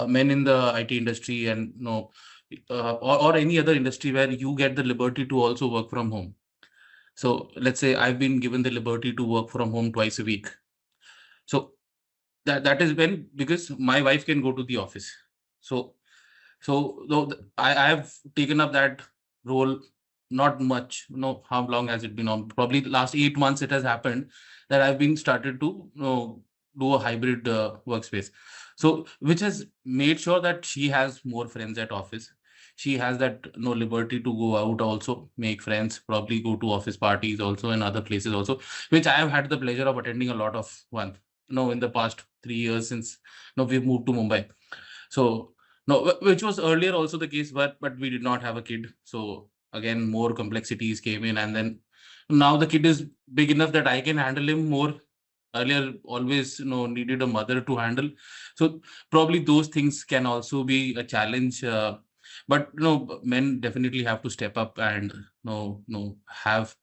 men in the IT industry and or any other industry where you get the liberty to also work from home. So let's say I've been given the liberty to work from home twice a week. So that is when, because my wife can go to the office. So though I have taken up that role, not much. How long has it been on? Probably last 8 months it has happened that I've been started to do a hybrid workspace. So which has made sure that she has more friends at office. She has that liberty to go out also, make friends, probably go to office parties also and other places also, which I have had the pleasure of attending a lot of one. In the past 3 years since we've moved to Mumbai. So no, which was earlier also the case, but we did not have a kid. So again, more complexities came in, and then now the kid is big enough that I can handle him more. Earlier, always needed a mother to handle. So probably those things can also be a challenge. But men definitely have to step up and have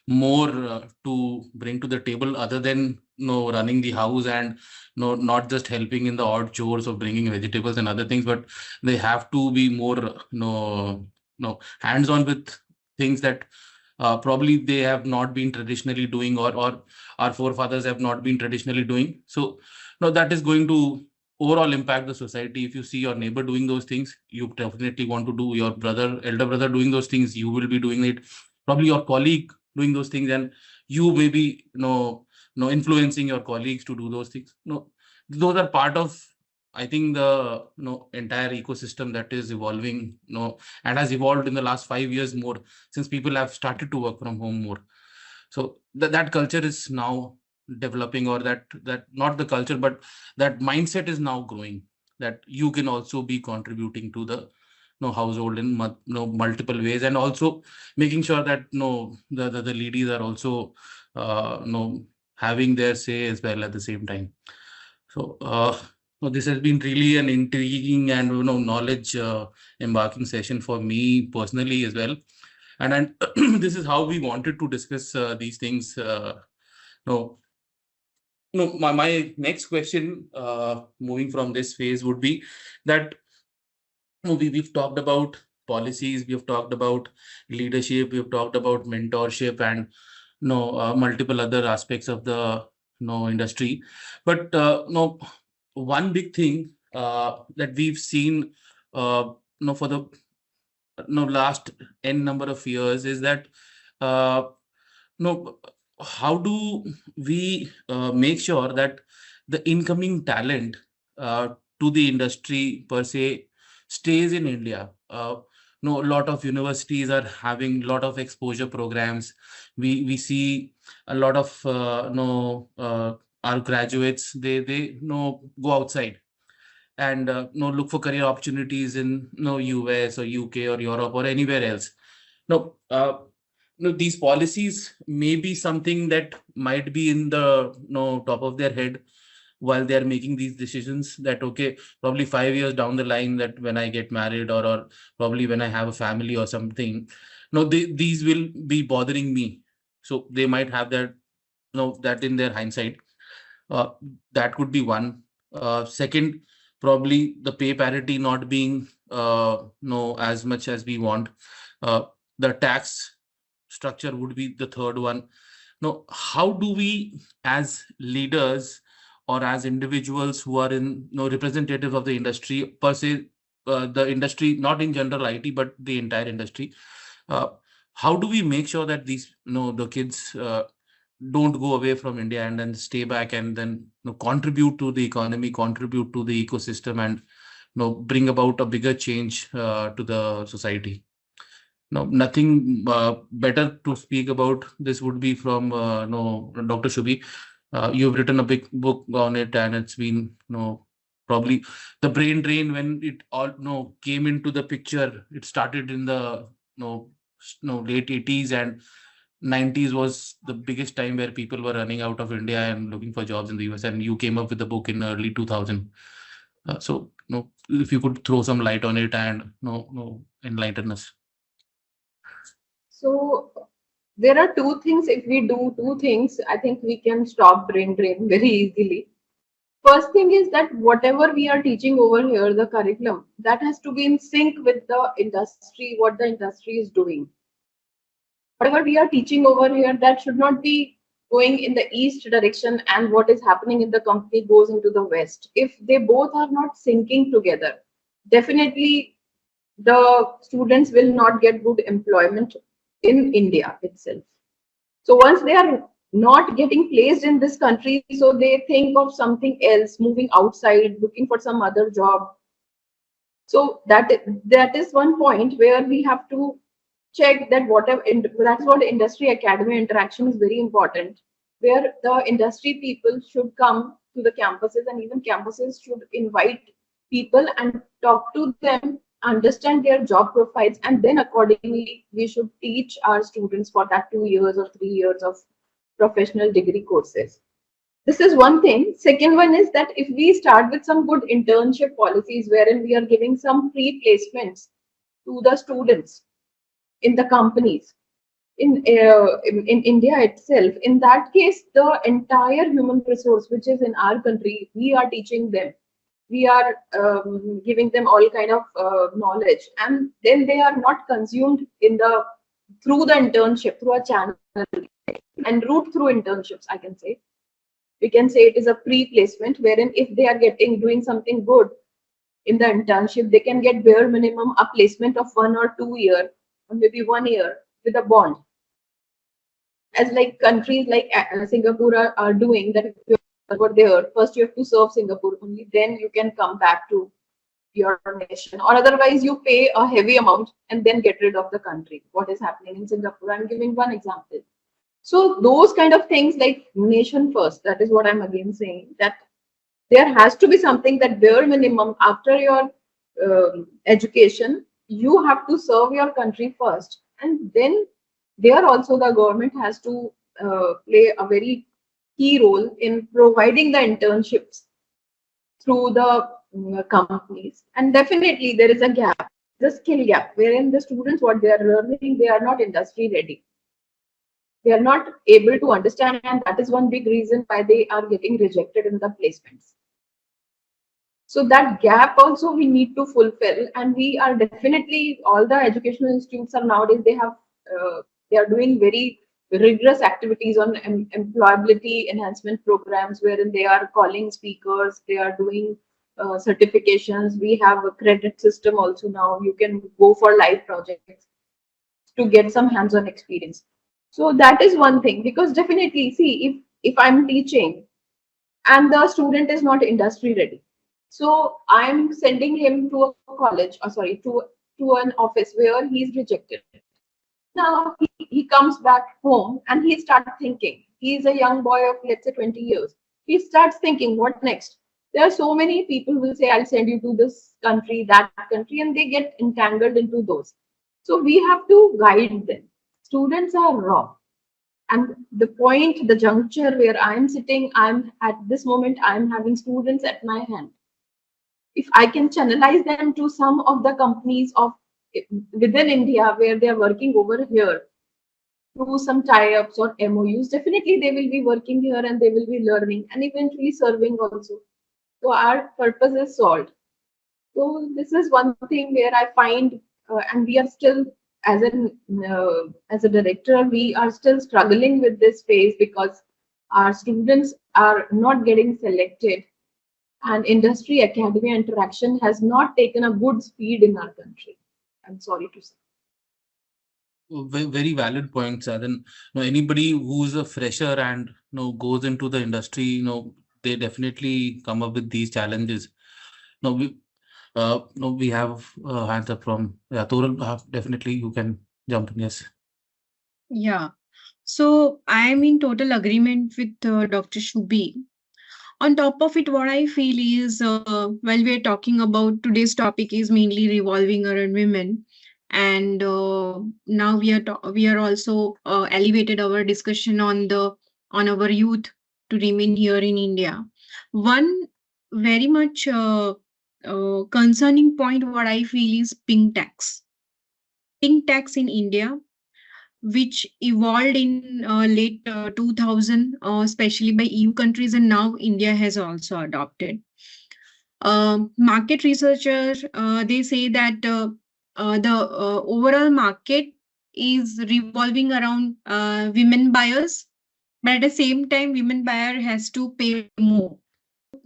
more to bring to the table other than running the house and not just helping in the odd chores of bringing vegetables and other things, but they have to be more hands on with things that probably they have not been traditionally doing, or our forefathers have not been traditionally doing. So that is going to overall impact the society. If you see your neighbor doing those things, you definitely want to do. Your elder brother doing those things, you will be doing it. Probably your colleague doing those things, and you may be influencing your colleagues to do those things. Those are part of, I think, the entire ecosystem that is evolving and has evolved in the last 5 years more, since people have started to work from home more. So that culture is now developing, or that not the culture, but that mindset is now growing, that you can also be contributing to the household in multiple ways, and also making sure that the ladies are also having their say as well at the same time. So this has been really an intriguing and knowledge embarking session for me personally as well. And this is how we wanted to discuss these things. No, my next question, moving from this phase, would be that we've talked about policies, we've talked about leadership, we've talked about mentorship, and multiple other aspects of the industry. But one big thing that we've seen for the last n number of years is that uh, no how do we make sure that the incoming talent to the industry per se stays in India? No, a lot of universities are having a lot of exposure programs. We see a lot of our graduates, they go outside and look for career opportunities in US or UK or Europe or anywhere else. No, no, these policies may be something that might be in the top of their head while they are making these decisions, that okay, probably 5 years down the line, that when I get married, or probably when I have a family or something, no, these will be bothering me. So they might have that, that in their hindsight. uh, that could be one. Second, probably the pay parity not being no as much as we want. uh, the tax structure would be the third one. Now, how do we, as leaders or as individuals who are in representatives of the industry per se, the industry, not in general IT, but the entire industry, uh, how do we make sure that these the kids don't go away from India and then stay back and then contribute to the economy, contribute to the ecosystem, and bring about a bigger change to the society? No, nothing better to speak about this would be from no Dr. Shubhi. You've written a big book on it, and it's been probably the brain drain when it all came into the picture. It started in the late 80s, and 90s was the biggest time where people were running out of India and looking for jobs in the US. And you came up with the book in early 2000. So, if you could throw some light on it and enlighten us. So there are two things. If we do two things, I think we can stop brain drain very easily. First thing is that whatever we are teaching over here, the curriculum, that has to be in sync with the industry, what the industry is doing. Whatever we are teaching over here, that should not be going in the east direction, and what is happening in the company goes into the west. If they both are not syncing together, definitely the students will not get good employment in India itself. So once they are not getting placed in this country, so they think of something else, moving outside, looking for some other job. So that is one point where we have to check that whatever. That's what industry academy interaction is very important, where the industry people should come to the campuses, and even campuses should invite people and talk to them, understand their job profiles, and then accordingly we should teach our students for that 2 years or 3 years of professional degree courses. This is one thing. Second one is that if we start with some good internship policies wherein we are giving some free placements to the students in the companies in India itself, in that case, the entire human resource which is in our country, we are teaching them. We are giving them all kind of knowledge, and then they are not consumed in the through the internship, through a channel and route through internships. I can say we can say it is a pre-placement wherein if they are getting doing something good in the internship, they can get bare minimum a placement of 1 or 2 year or maybe 1 year with a bond, as like countries like Singapore are doing that. If you're over there, first you have to serve Singapore, only then you can come back to your nation, or otherwise you pay a heavy amount and then get rid of the country. What is happening in Singapore? I'm giving one example. So those kind of things, like nation first, that is what I'm again saying, that there has to be something that bare minimum after your education, you have to serve your country first, and then there also the government has to play a very key role in providing the internships through the companies. And definitely there is a gap, the skill gap, wherein the students, what they are learning, they are not industry ready, they are not able to understand, and that is one big reason why they are getting rejected in the placements. So that gap also we need to fulfill, and we are definitely, all the educational institutes are nowadays, they are doing very rigorous activities on employability enhancement programs, wherein they are calling speakers, they are doing certifications. We have a credit system also now. You can go for live projects to get some hands-on experience. So that is one thing, because definitely, see, if I'm teaching and the student is not industry ready, so I'm sending him to a college, or sorry, to an office where he's rejected. Now he comes back home and he starts thinking. He's a young boy of, let's say, 20 years. He starts thinking, what next? There are so many people will say, I'll send you to this country, that country, and they get entangled into those. So we have to guide them. Students are raw. And the point, the juncture where I'm sitting, I'm at this moment, I'm having students at my hand. If I can channelize them to some of the companies of within India where they are working over here through some tie-ups or MOUs, definitely they will be working here and they will be learning and eventually serving also. So our purpose is solved. So this is one thing where I find, and we are still, as a director, we are still struggling with this phase because our students are not getting selected, and industry academia interaction has not taken a good speed in our country. I'm sorry to say. Very valid points. And then, anybody who's a fresher and goes into the industry, they definitely come up with these challenges. No, we have hands up from Toral. Definitely, you can jump in. Yes. Yeah. So I am in total agreement with Dr. Shubhi. On top of it, what I feel is while we are talking about today's topic is mainly revolving around women, and now we are also elevated our discussion on the on our youth to remain here in India. One very much concerning point what I feel is pink tax. Pink tax in India, which evolved in late 2000, especially by EU countries, and now India has also adopted. Market researchers they say that the overall market is revolving around women buyers, but at the same time, women buyer has to pay more.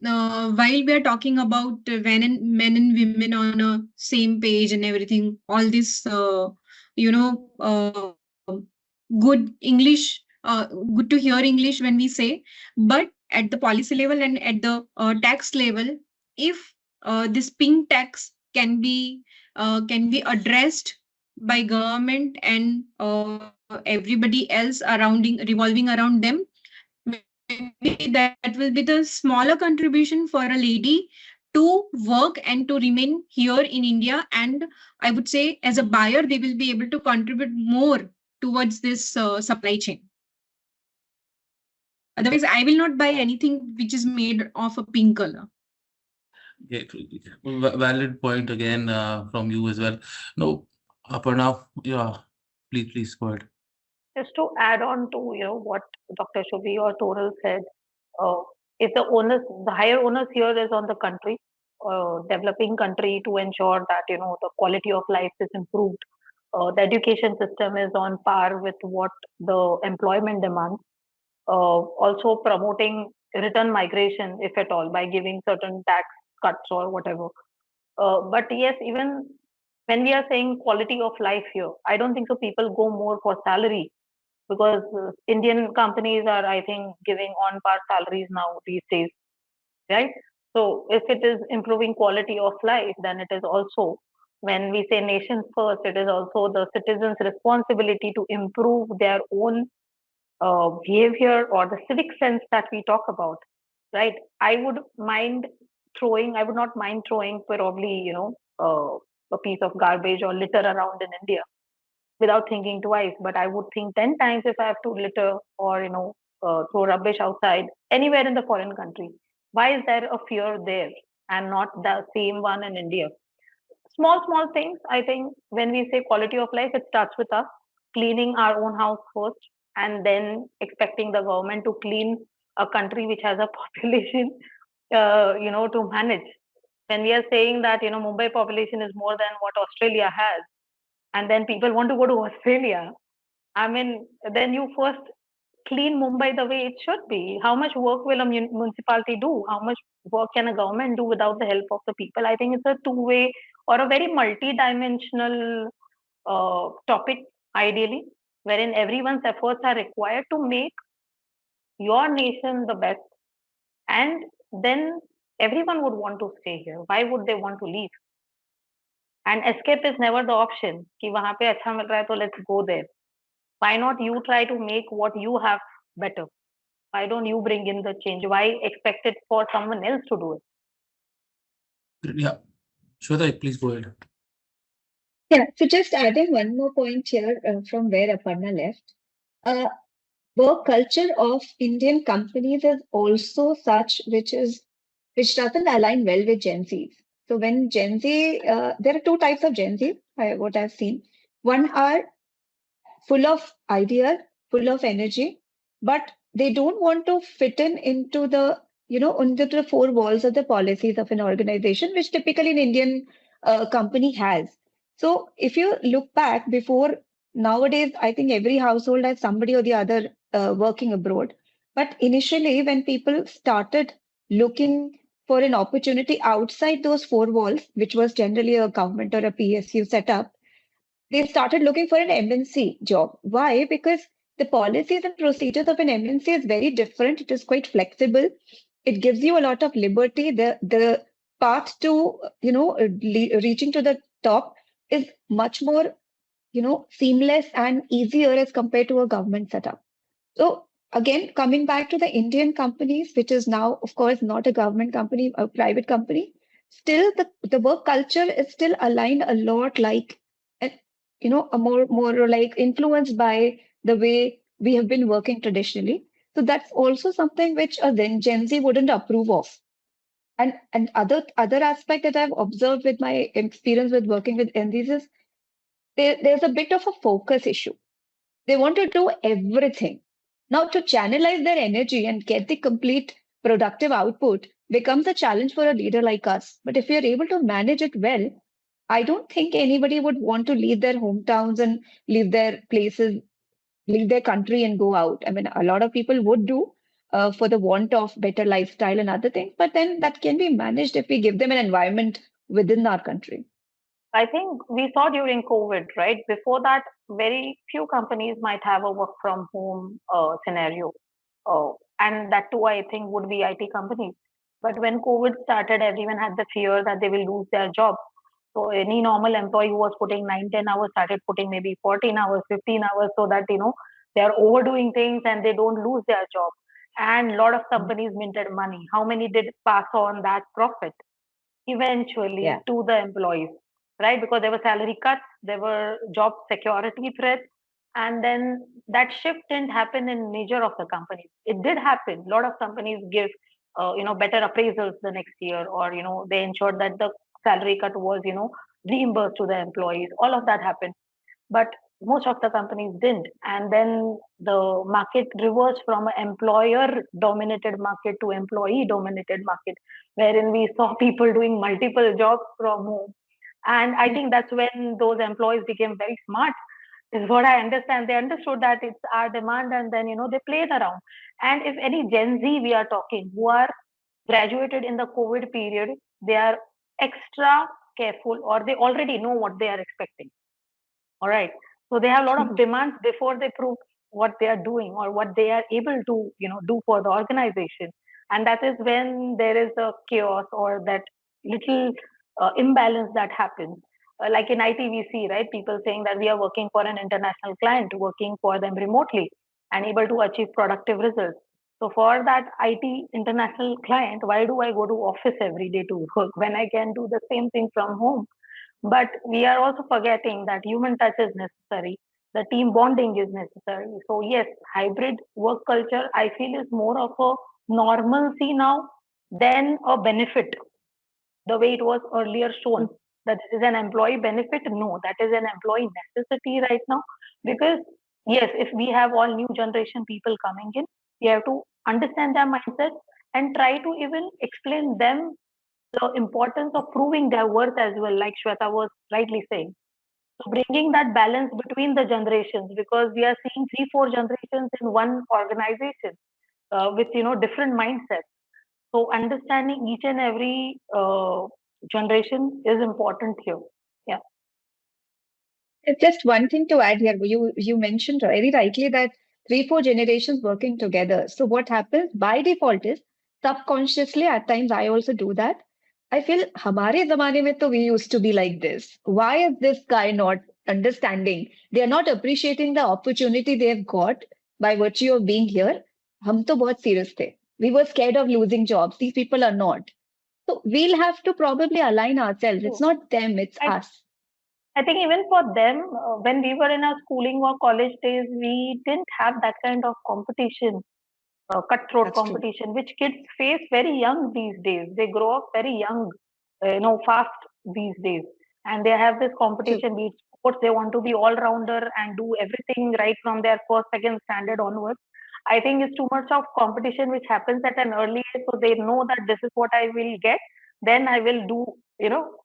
While we are talking about men and women on a same page and everything, all this, good English, good to hear English when we say, but at the policy level and at the tax level, if this pink tax can be addressed by government and everybody else revolving around them, maybe that will be the smaller contribution for a lady to work and to remain here in India. And I would say, as a buyer, they will be able to contribute more towards this supply chain. Otherwise, I will not buy anything which is made of a pink color. Yeah, valid point again from you as well. No, Aparna, yeah, please go ahead. Just to add on to what Dr. Shubhi or Toral said, uh, if the onus, the higher onus here is on the country, developing country, to ensure that the quality of life is improved. The education system is on par with what the employment demands. Also promoting return migration, if at all, by giving certain tax cuts or whatever. But yes, even when we are saying quality of life here, I don't think so. People go more for salary, because Indian companies are, I think, giving on par salaries now these days, right? So if it is improving quality of life, then it is also, when we say nations first, it is also the citizens' responsibility to improve their own behavior or the civic sense that we talk about, right? I would not mind throwing probably, a piece of garbage or litter around in India without thinking twice. But I would think 10 times if I have to litter or, throw rubbish outside anywhere in the foreign country. Why is there a fear there and not the same one in India? Small things. I think when we say quality of life, it starts with us cleaning our own house first, and then expecting the government to clean a country which has a population, to manage. When we are saying that Mumbai population is more than what Australia has, and then people want to go to Australia, I mean, then you first clean Mumbai the way it should be. How much work will a municipality do? How much work can a government do without the help of the people? I think it's a two-way or a very multi-dimensional topic, ideally, wherein everyone's efforts are required to make your nation the best. And then everyone would want to stay here. Why would they want to leave? And escape is never the option. कि वहाँ पे अच्छा मिल रहा है तो let's go there. Why not you try to make what you have better? Why don't you bring in the change? Why expect it for someone else to do it? Yeah. Shweta, please go ahead. Yeah, so just adding one more point here from where Aparna left. Uh, Work culture of Indian companies is also such which doesn't align well with Gen Zs. So when Gen Z, there are two types of Gen Z, what I've seen. One are full of ideas, full of energy, but they don't want to fit in into into the four walls of the policies of an organization, which typically an Indian company has. So if you look back before nowadays, I think every household has somebody or the other working abroad. But initially, when people started looking for an opportunity outside those four walls, which was generally a government or a PSU setup, they started looking for an MNC job. Why? Because the policies and procedures of an MNC is very different. It is quite flexible. It gives you a lot of liberty. The path to reaching to the top is much more seamless and easier as compared to a government setup. So again, coming back to the Indian companies, which is now, of course, not a government company, a private company, still the work culture is still aligned a lot like, uh, a more like influenced by the way we have been working traditionally. So that's also something which a Gen Z wouldn't approve of. And other aspect that I've observed with my experience with working with Gen Zs is there's a bit of a focus issue. They want to do everything. Now, to channelize their energy and get the complete productive output becomes a challenge for a leader like us. But if we are able to manage it well, I don't think anybody would want to leave their hometowns and leave their places, leave their country and go out. I mean, a lot of people would do for the want of better lifestyle and other things, but then that can be managed if we give them an environment within our country. I think we saw during COVID, right? Before that, very few companies might have a work from home scenario. And that too, I think, would be IT companies. But when COVID started, everyone had the fear that they will lose their job. So any normal employee who was putting 9, 10 hours started putting maybe 14 hours, 15 hours so that, they are overdoing things and they don't lose their job. And a lot of companies minted money. How many did pass on that profit eventually Yeah. to the employees, right? Because there were salary cuts, there were job security threats, and then that shift didn't happen in major of the companies. It did happen. A lot of companies give, better appraisals the next year, or they ensured that the salary cut was, reimbursed to the employees. All of that happened, but most of the companies didn't. And then the market reversed from an employer dominated market to employee dominated market, wherein we saw people doing multiple jobs from home. And I think that's when those employees became very smart, is what I understand. They understood that it's our demand, and then they played around. And if any Gen Z we are talking who are graduated in the COVID period, they are extra careful, or they already know what they are expecting. All right. So they have a lot of demands before they prove what they are doing or what they are able to, do for the organization. And that is when there is a chaos or that little imbalance that happens. Like in IT, we see, right, people saying that we are working for an international client, working for them remotely and able to achieve productive results. So for that IT international client, why do I go to office every day to work when I can do the same thing from home? But we are also forgetting that human touch is necessary. The team bonding is necessary. So yes, hybrid work culture, I feel, is more of a normalcy now than a benefit, the way it was earlier shown. That this is an employee benefit. No, that is an employee necessity right now. Because yes, if we have all new generation people coming in, we have to understand their mindset and try to even explain them the importance of proving their worth as well, like Shweta was rightly saying. So bringing that balance between the generations, because we are seeing 3, 4 generations in one organization with different mindsets. So understanding each and every generation is important here. Yeah. Just one thing to add here. You mentioned very rightly that 3, 4 generations working together. So what happens by default is subconsciously at times I also do that. I feel हमारे ज़माने में तो we used to be like this. Why is this guy not understanding? They are not appreciating the opportunity they have got by virtue of being here. हम तो बहुत serious थे. We were scared of losing jobs. These people are not. So we'll have to probably align ourselves. It's not them, it's I, us. I think even for them, when we were in our schooling or college days, we didn't have that kind of competition, cutthroat That's true. competition, which kids face very young these days. They grow up very young, fast these days, and they have this True. competition. Be it sports, they want to be all rounder and do everything right from their first, second standard onwards. I think it's too much of competition which happens at an early age, so they know that this is what I will get. Then I will do,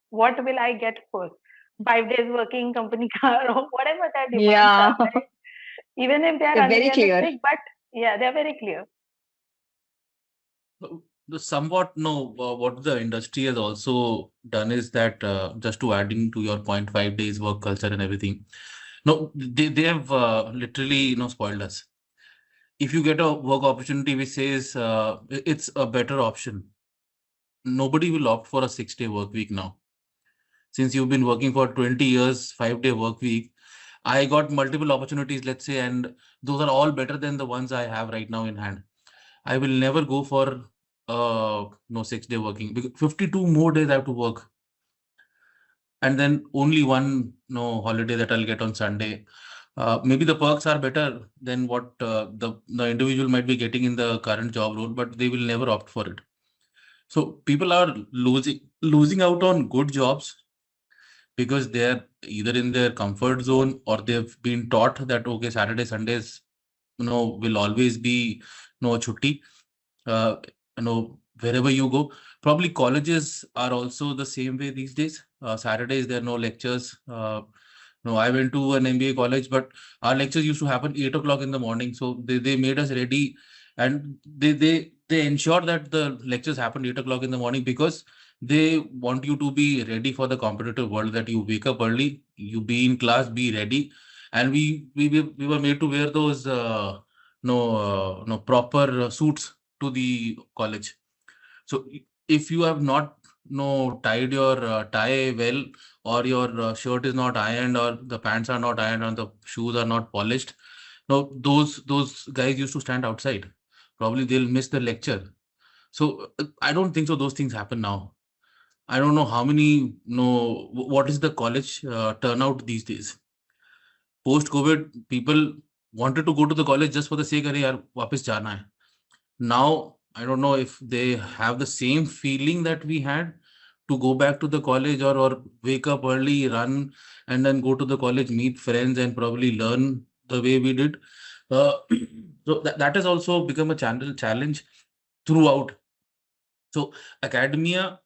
what will I get first? 5 days working company car or whatever their demands Yeah. are, right? Even if they are They're very clear. unrealistic, but yeah, they're very clear. The somewhat no, what the industry has also done is that just to adding to your point, 5 days work culture and everything. No, they have literally spoiled us. If you get a work opportunity which says it's a better option, nobody will opt for a 6-day work week now. Since you've been working for 20 years, 5-day work week, I got multiple opportunities, let's say, and those are all better than the ones I have right now in hand. I will never go for no 6-day working because 52 more days I have to work, and then only one holiday that I'll get on Sunday. Maybe the perks are better than what the individual might be getting in the current job role, but they will never opt for it. So people are losing out on good jobs because they're either in their comfort zone or they've been taught that okay, Saturday, Sundays, will always be no chutti. Uh, Wherever you go, probably colleges are also the same way these days. Saturdays there are no lectures. No, I went to an MBA college, but our lectures used to happen 8 o'clock in the morning. So they made us ready, and they ensure that the lectures happen 8 o'clock in the morning because they want you to be ready for the competitive world. That you wake up early, you be in class, be ready, and we were made to wear those no proper suits to the college. So if you have not tied your tie well, or your shirt is not ironed, or the pants are not ironed, or the shoes are not polished, no, those guys used to stand outside. Probably they'll miss the lecture. So I don't think so. Those things happen now. I don't know how many. No, what is the college turnout these days? Post COVID, people wanted to go to the college just for the sake of यार वापस जाना है. Now I don't know if they have the same feeling that we had to go back to the college, or wake up early, run, and then go to the college, meet friends, and probably learn the way we did. uh, so that has also become a challenge throughout. So academia,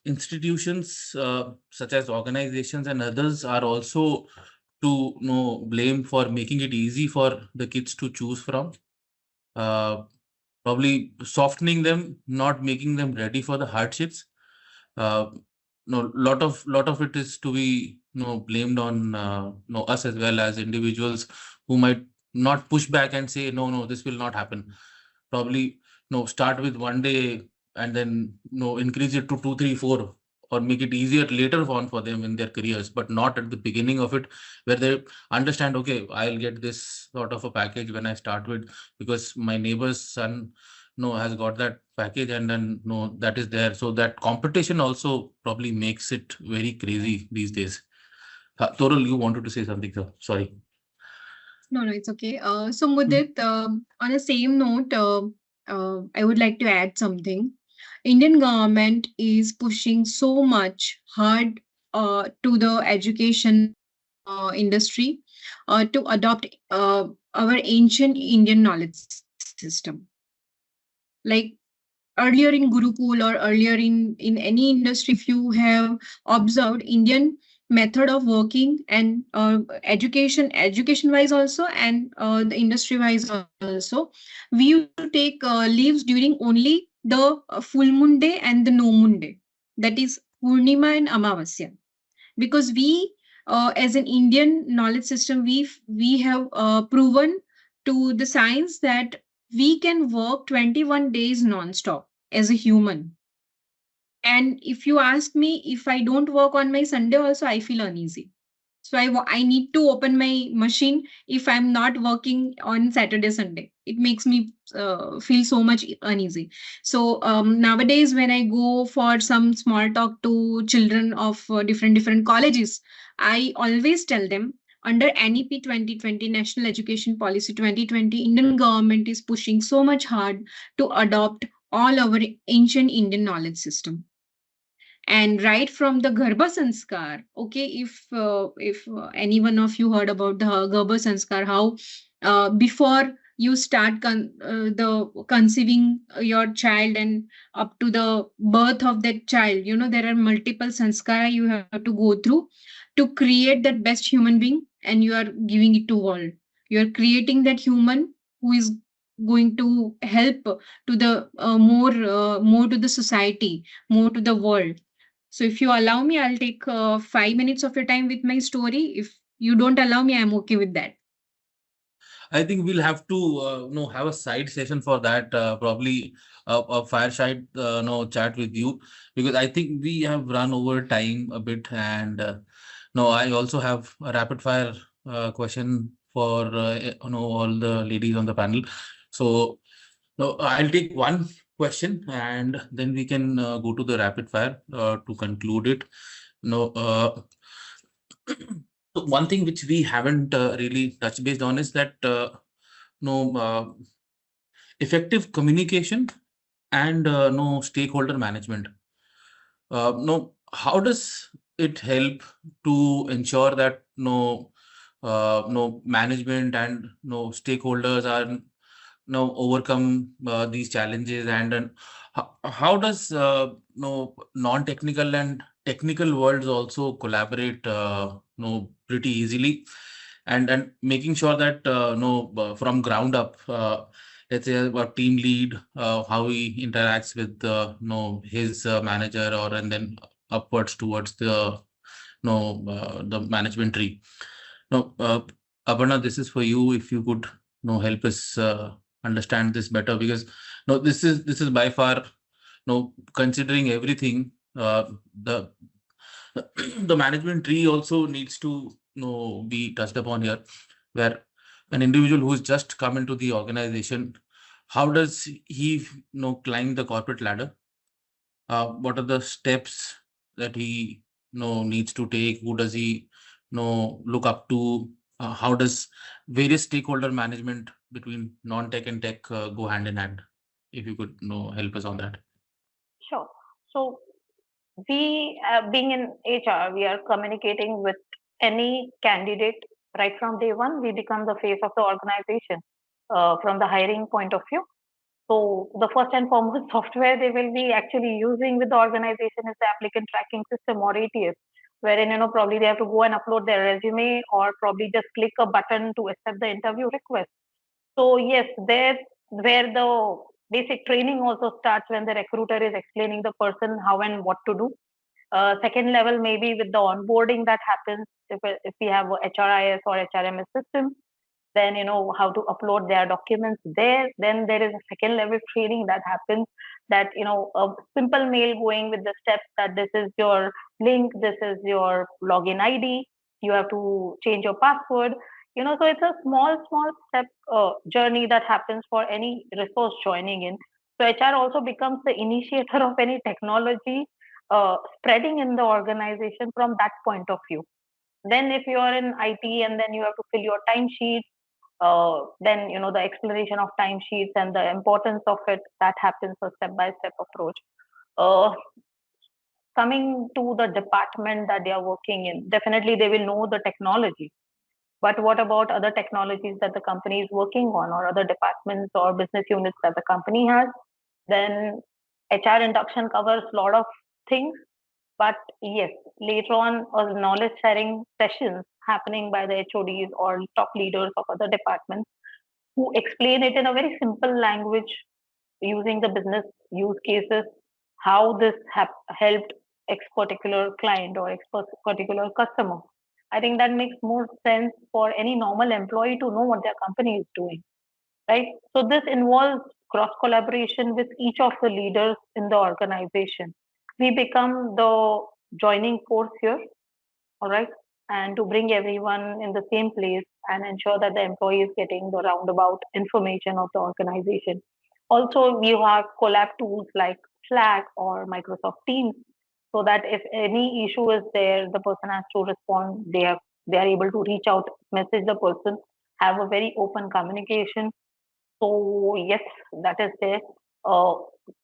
institutions such as organizations and others are also to blame for making it easy for the kids to choose from. uh, Probably softening them, not making them ready for the hardships. Uh, no, lot of it is to be blamed on us as well as individuals who might not push back and say no, this will not happen. Probably start with 1 day and then increase it to 2, 3, 4, or make it easier later on for them in their careers, but not at the beginning of it, where they understand, okay, I'll get this sort of a package when I start with, because my neighbor's son has got that package, and then that is there. So that competition also probably makes it very crazy these days. Toral, you wanted to say something, sir? Sorry. No, it's okay. So Mudit, on the same note, I would like to add something. Indian government is pushing so much hard to the education industry to adopt our ancient Indian knowledge system. Like earlier in Gurukul or earlier in any industry, if you have observed, Indian method of working, and education wise also, and the industry wise also. We used to take leaves during only the full moon day and the no moon day, that is Purnima and Amavasya, because we as an Indian knowledge system, we have proven to the science that we can work 21 days non-stop as a human. And if you ask me, if I don't work on my Sunday also, I feel uneasy. So I need to open my machine if I'm not working on Saturday, Sunday. It makes me feel so much uneasy. So nowadays, when I go for some small talk to children of different colleges, I always tell them, under NEP 2020, National Education Policy 2020, Indian government is pushing so much hard to adopt all our ancient Indian knowledge system, and right from the Garbha Sanskar. Okay, if any one of you heard about the Garbha Sanskar, how before you start the conceiving your child and up to the birth of that child, there are multiple sanskara you have to go through to create that best human being, and you are giving it to world. You are creating that human who is going to help to the more to the society, more to the world. So if you allow me, I'll take 5 minutes of your time with my story. If you don't allow me, I'm okay with that. I think we'll have to have a side session for that, probably a fireside chat with you, because I think we have run over time a bit, and no, I also have a rapid fire question for all the ladies on the panel. So no, I'll take one question and then we can go to the rapid fire to conclude it. No, one thing which we haven't really touched based on is that no effective communication and no stakeholder management. No, how does it help to ensure that no management and no stakeholders are overcome these challenges, and how does non-technical and technical worlds also collaborate pretty easily, and making sure that from ground up, let's say a team lead, how he interacts with his manager, or and then upwards towards the management tree. Now, Aparna, this is for you. If you could help us understand this better, because this is by far considering everything, the the management tree also needs to be touched upon here, where an individual who's just come into the organization, how does he climb the corporate ladder? What are the steps that he needs to take? Who does he look up to? How does various stakeholder management between non-tech and tech go hand in hand? If you could help us on that. Sure. So we, being in HR, we are communicating with any candidate right from day one. We become the face of the organization from the hiring point of view. So the first and foremost software they will be actually using with the organization is the applicant tracking system, or ATS, wherein probably they have to go and upload their resume, or probably just click a button to accept the interview request. So yes, there where the basic training also starts, when the recruiter is explaining the person how and what to do. Second level, maybe with the onboarding that happens, if we have a HRIS or HRMS system, then how to upload their documents there. Then there is a second level training that happens, that a simple mail going with the steps, that this is your link, this is your login ID, you have to change your password. So it's a small step journey that happens for any resource joining in. So HR also becomes the initiator of any technology spreading in the organization from that point of view. Then if you are in IT and then you have to fill your timesheets, then the explanation of timesheets and the importance of it, that happens a step-by-step approach. Coming to the department that they are working in, definitely they will know the technology. But what about other technologies that the company is working on, or other departments or business units that the company has? Then HR induction covers a lot of things. But yes, later on, knowledge sharing sessions happening by the HODs or top leaders of other departments who explain it in a very simple language using the business use cases, how this helped X particular client or X particular customer. I think that makes more sense for any normal employee to know what their company is doing, right? So this involves cross collaboration with each of the leaders in the organization. We become the joining force here, all right, and to bring everyone in the same place and ensure that the employee is getting the roundabout information of the organization. Also, we have collab tools like Slack or Microsoft Teams, so that if any issue is there, the person has to respond. They are able to reach out, message the person, have a very open communication. So yes, that is there. Uh,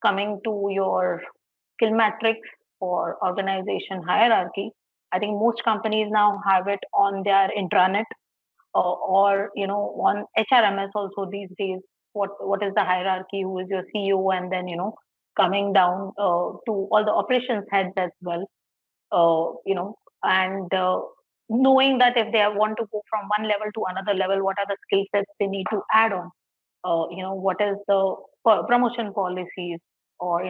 Coming to your skill matrix or organization hierarchy, I think most companies now have it on their intranet, or on HRMS also these days. What is the hierarchy? Who is your CEO? And then coming down to all the operations heads as well. And knowing that if they want to go from one level to another level, what are the skill sets they need to add on? What is the promotion policies, or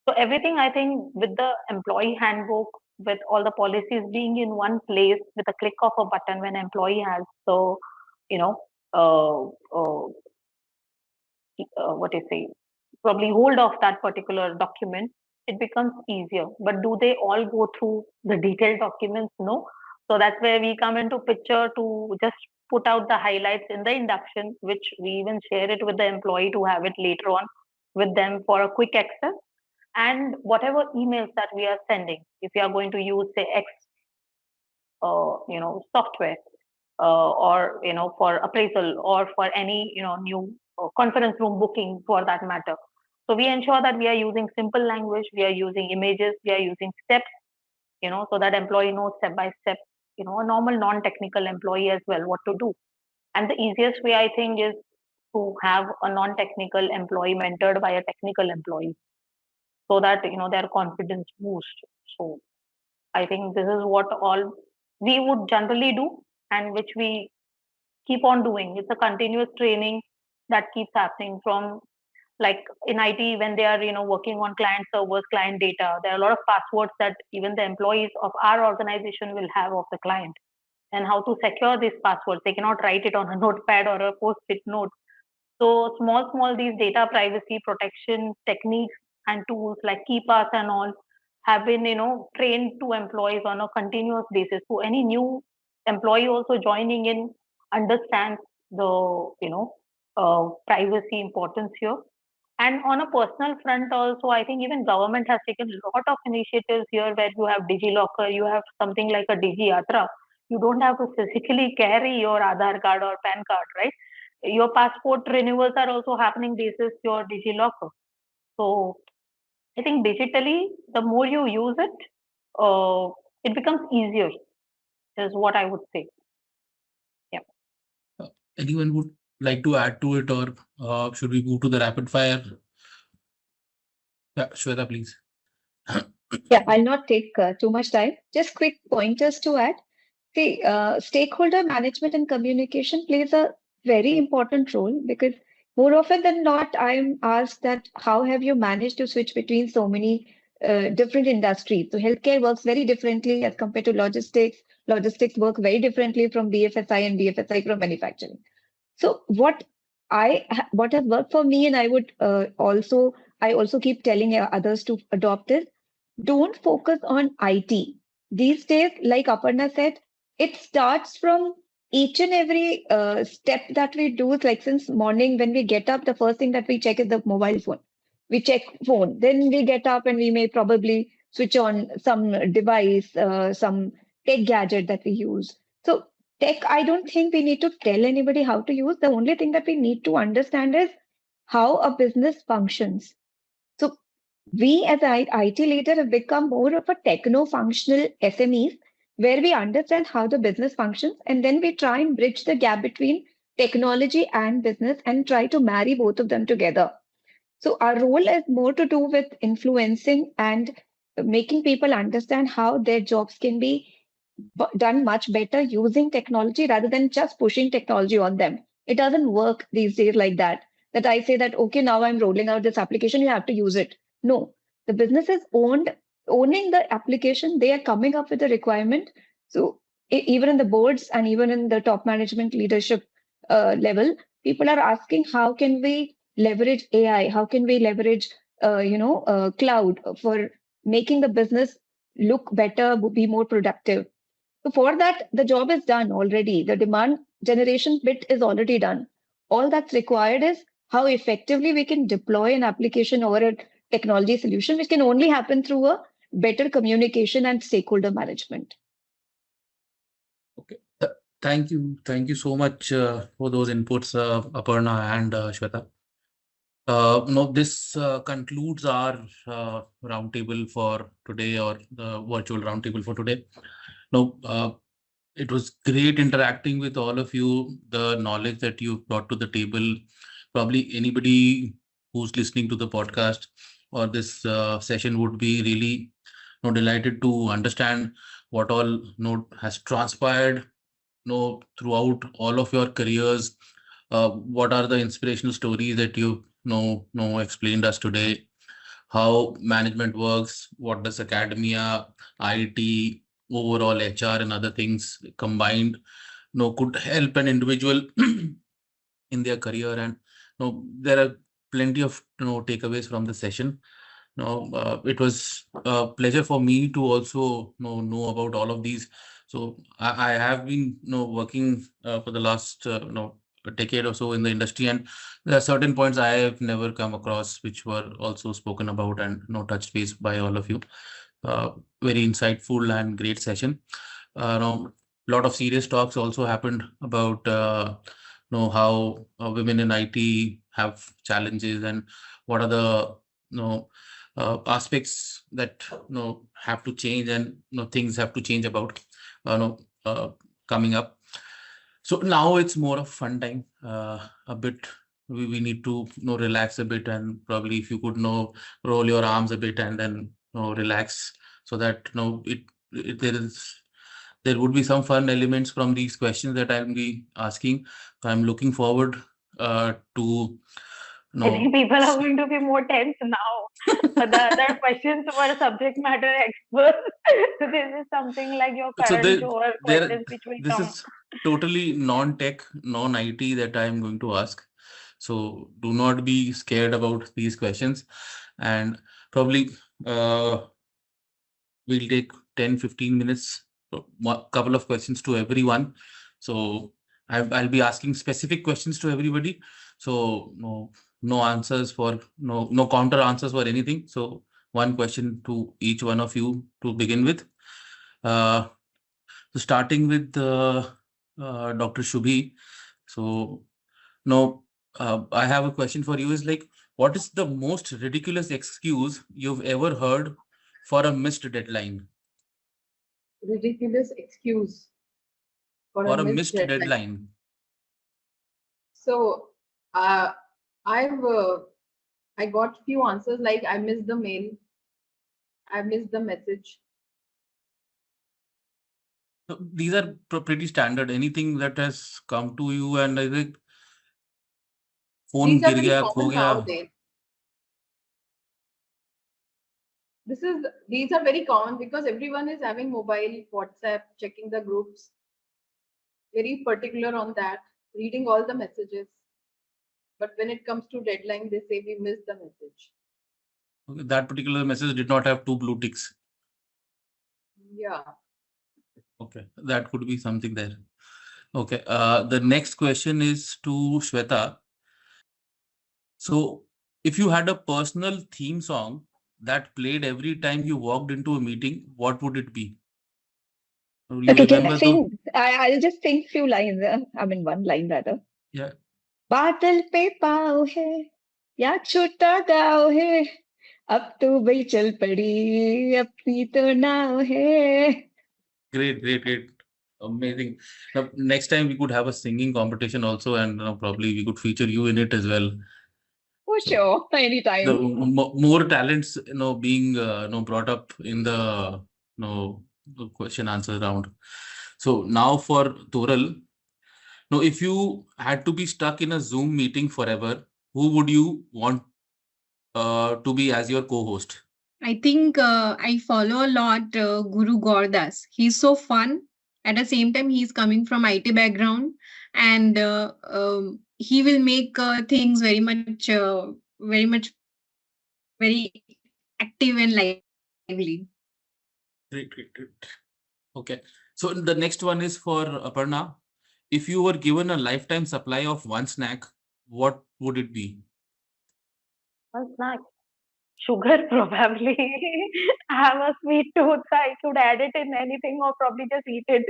so everything, I think, with the employee handbook, with all the policies being in one place with a click of a button, when employee has so you know uh, uh, what do you say, probably hold of that particular document, it becomes easier. But do they all go through the detailed documents? No. So that's where we come into picture to just put out the highlights in the induction, which we even share it with the employee to have it later on with them for a quick access. And whatever emails that we are sending, if we are going to use say X software, or for appraisal, or for any new conference room booking for that matter, so we ensure that we are using simple language, we are using images, we are using steps, so that employee knows step by step, a normal non-technical employee as well, what to do. And the easiest way, I think, is to have a non-technical employee mentored by a technical employee, so that their confidence boost. So I think this is what all we would generally do, and which we keep on doing. It's a continuous training that keeps happening from, like, in IT, when they are working on client servers, client data. There are a lot of passwords that even the employees of our organization will have of the client, and how to secure these passwords. They cannot write it on a notepad or a post-it note. So small these data privacy protection techniques and tools like KeePass and all have been trained to employees on a continuous basis. So any new employee also joining in understands the privacy importance here. And on a personal front also, I think even government has taken a lot of initiatives here, where you have DigiLocker, you have something like a DigiYatra. You don't have to physically carry your Aadhaar card or PAN card, right? Your passport renewals are also happening basis your DigiLocker. So I think digitally, the more you use it, it becomes easier, is what I would say. Yeah. Anyone would like to add to it, or should we move to the rapid fire? Yeah, Shweta, please. Yeah, I'll not take too much time. Just quick pointers to add. See, stakeholder management and communication plays a very important role, because more often than not, I'm asked that how have you managed to switch between so many different industries? So healthcare works very differently as compared to logistics. Logistics work very differently from BFSI, and BFSI from manufacturing. So what has worked for me, and I also keep telling others to adopt this. Don't focus on IT. These days, like Aparna said, it starts from each and every step that we do. It's like since morning when we get up, the first thing that we check is the mobile phone. We check phone. Then we get up and we may probably switch on some device, some tech gadget that we use. So tech, I don't think we need to tell anybody how to use. The only thing that we need to understand is how a business functions. So we as IT leader have become more of a techno-functional SMEs, where we understand how the business functions, and then we try and bridge the gap between technology and business and try to marry both of them together. So our role is more to do with influencing and making people understand how their jobs can be done much better using technology rather than just pushing technology on them. It doesn't work these days like that. That I say that, okay, now I'm rolling out this application, you have to use it. No, the business is owning the application. They are coming up with a requirement. So even in the boards and even in the top management leadership level, people are asking how can we leverage AI? How can we leverage, cloud for making the business look better, be more productive? So for that, the job is done already. The demand generation bit is already done. All that's required is how effectively we can deploy an application or a technology solution, which can only happen through a better communication and stakeholder management. Okay. Thank you. Thank you so much for those inputs, Aparna and Shweta. No, this concludes our roundtable for today, or the virtual roundtable for today. No, it was great interacting with all of you. The knowledge that you brought to the table, probably anybody who's listening to the podcast or this session would be really delighted to understand what all has transpired throughout all of your careers. What are the inspirational stories that you explained us today? How management works, what does academia, IT, overall HR and other things combined could help an individual in their career. And there are plenty of takeaways from the session. It was a pleasure for me to also know about all of these. So I have been working for the last a decade or so in the industry, and there are certain points I have never come across which were also spoken about and touched base by all of you. Very insightful and great session. Lot of serious talks also happened about how women in IT have challenges, and what are the aspects that have to change, and things have to change about coming up. So now it's more of fun time. A bit we need to relax a bit, and probably if you could roll your arms a bit and then relax, so that there would be some fun elements from these questions that I'll be asking. So I'm looking forward to I think people are going to be more tense now. The other questions were subject matter experts. So this is something like your current show or questions which will this come. is totally non-tech, non-IT that I'm going to ask. So do not be scared about these questions. And probably we'll take 10-15 minutes, a couple of questions to everyone. So I'll be asking specific questions to everybody. So no answers for no counter answers for anything. So one question to each one of you to begin with. So starting with Dr. Shubhi. So now I have a question for you. Is like, what is the most ridiculous excuse you've ever heard for a missed deadline? Ridiculous excuse for For a a missed missed deadline. deadline. So I got few answers like I missed the mail, I missed the message. So these are pretty standard. Anything that has come to you and I think phone These are गिर very गया, खो common गया. nowadays. These are very common because everyone is having mobile, WhatsApp, checking the groups. Very particular on that, reading all the messages. But when it comes to deadline, they say we missed the message. Okay, that particular message did not have 2 blue ticks. Yeah. Okay, that could be something there. Okay, the next question is to Shweta. So if you had a personal theme song that played every time you walked into a meeting, what would it be? You Okay, can I remember those? sing? I'll just sing few lines. I mean, one line rather. Yeah. बादल पे पाँव है या छोटा गाँव है अब तो भाई चल पड़ी अपनी तो नाव है. Great. Amazing. Now, next time we could have a singing competition also, and probably we could feature you in it as well. For So sure, the anytime. more talents, being brought up in the the question answer round. So now for Toral, now if you had to be stuck in a Zoom meeting forever, who would you want to be as your co-host? I think I follow a lot Guru Gordas. He's so fun. At the same time, he's coming from IT background, and he will make things very much, very active and lively. Great, great, great. Okay. So the next one is for Aparna. If you were given a lifetime supply of one snack, what would it be? One snack. Sugar, probably. I have a sweet tooth. I could add it in anything or probably just eat it.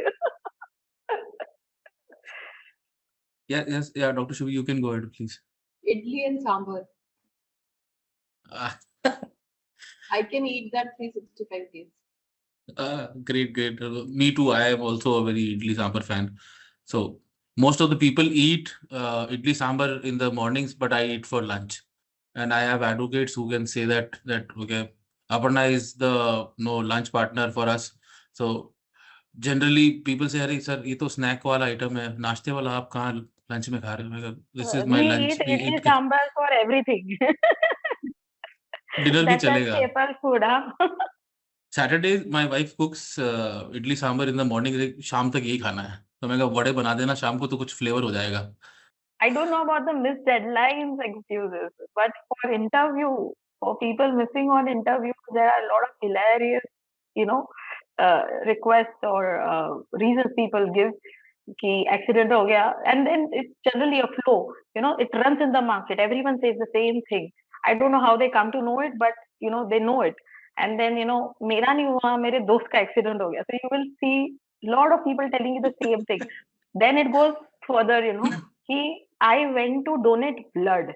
Yeah, yes, yeah, Dr. Shubhi, you can go ahead, please. Idli and sambar. Ah, I can eat that 365 days. great, great. Me too. I am also a very idli sambar fan. So most of the people eat idli sambar in the mornings, but I eat for lunch. And I have advocates who can say that okay, Aparna is the lunch partner for us. So generally people say, "अरे sir, ये तो snack वाला item है, नाश्ते वाला आप कहाँ lunch में खा रहे हो?" मैं कहा, "This is my We eat lunch. We idli eat sambar for everything. dinner भी That's a चलेगा." staple food, huh? Saturdays, my wife cooks idli sambar in the morning. शाम तक यही खाना है. तो मैं कहा वड़े बना देना शाम को तो कुछ flavor हो जाएगा. I don't know about the missed deadlines excuses, but for interview, for people missing on interviews, there are a lot of hilarious, you know, requests or reasons people give. कि accident हो गया, and then it's generally a flow. It runs in the market. Everyone says the same thing. I don't know how they come to know it, but they know it. And then मेरा नहीं हुआ, मेरे दोस्त का accident हो गया. So you will see a lot of people telling you the same thing. Then it goes further, I went to donate blood.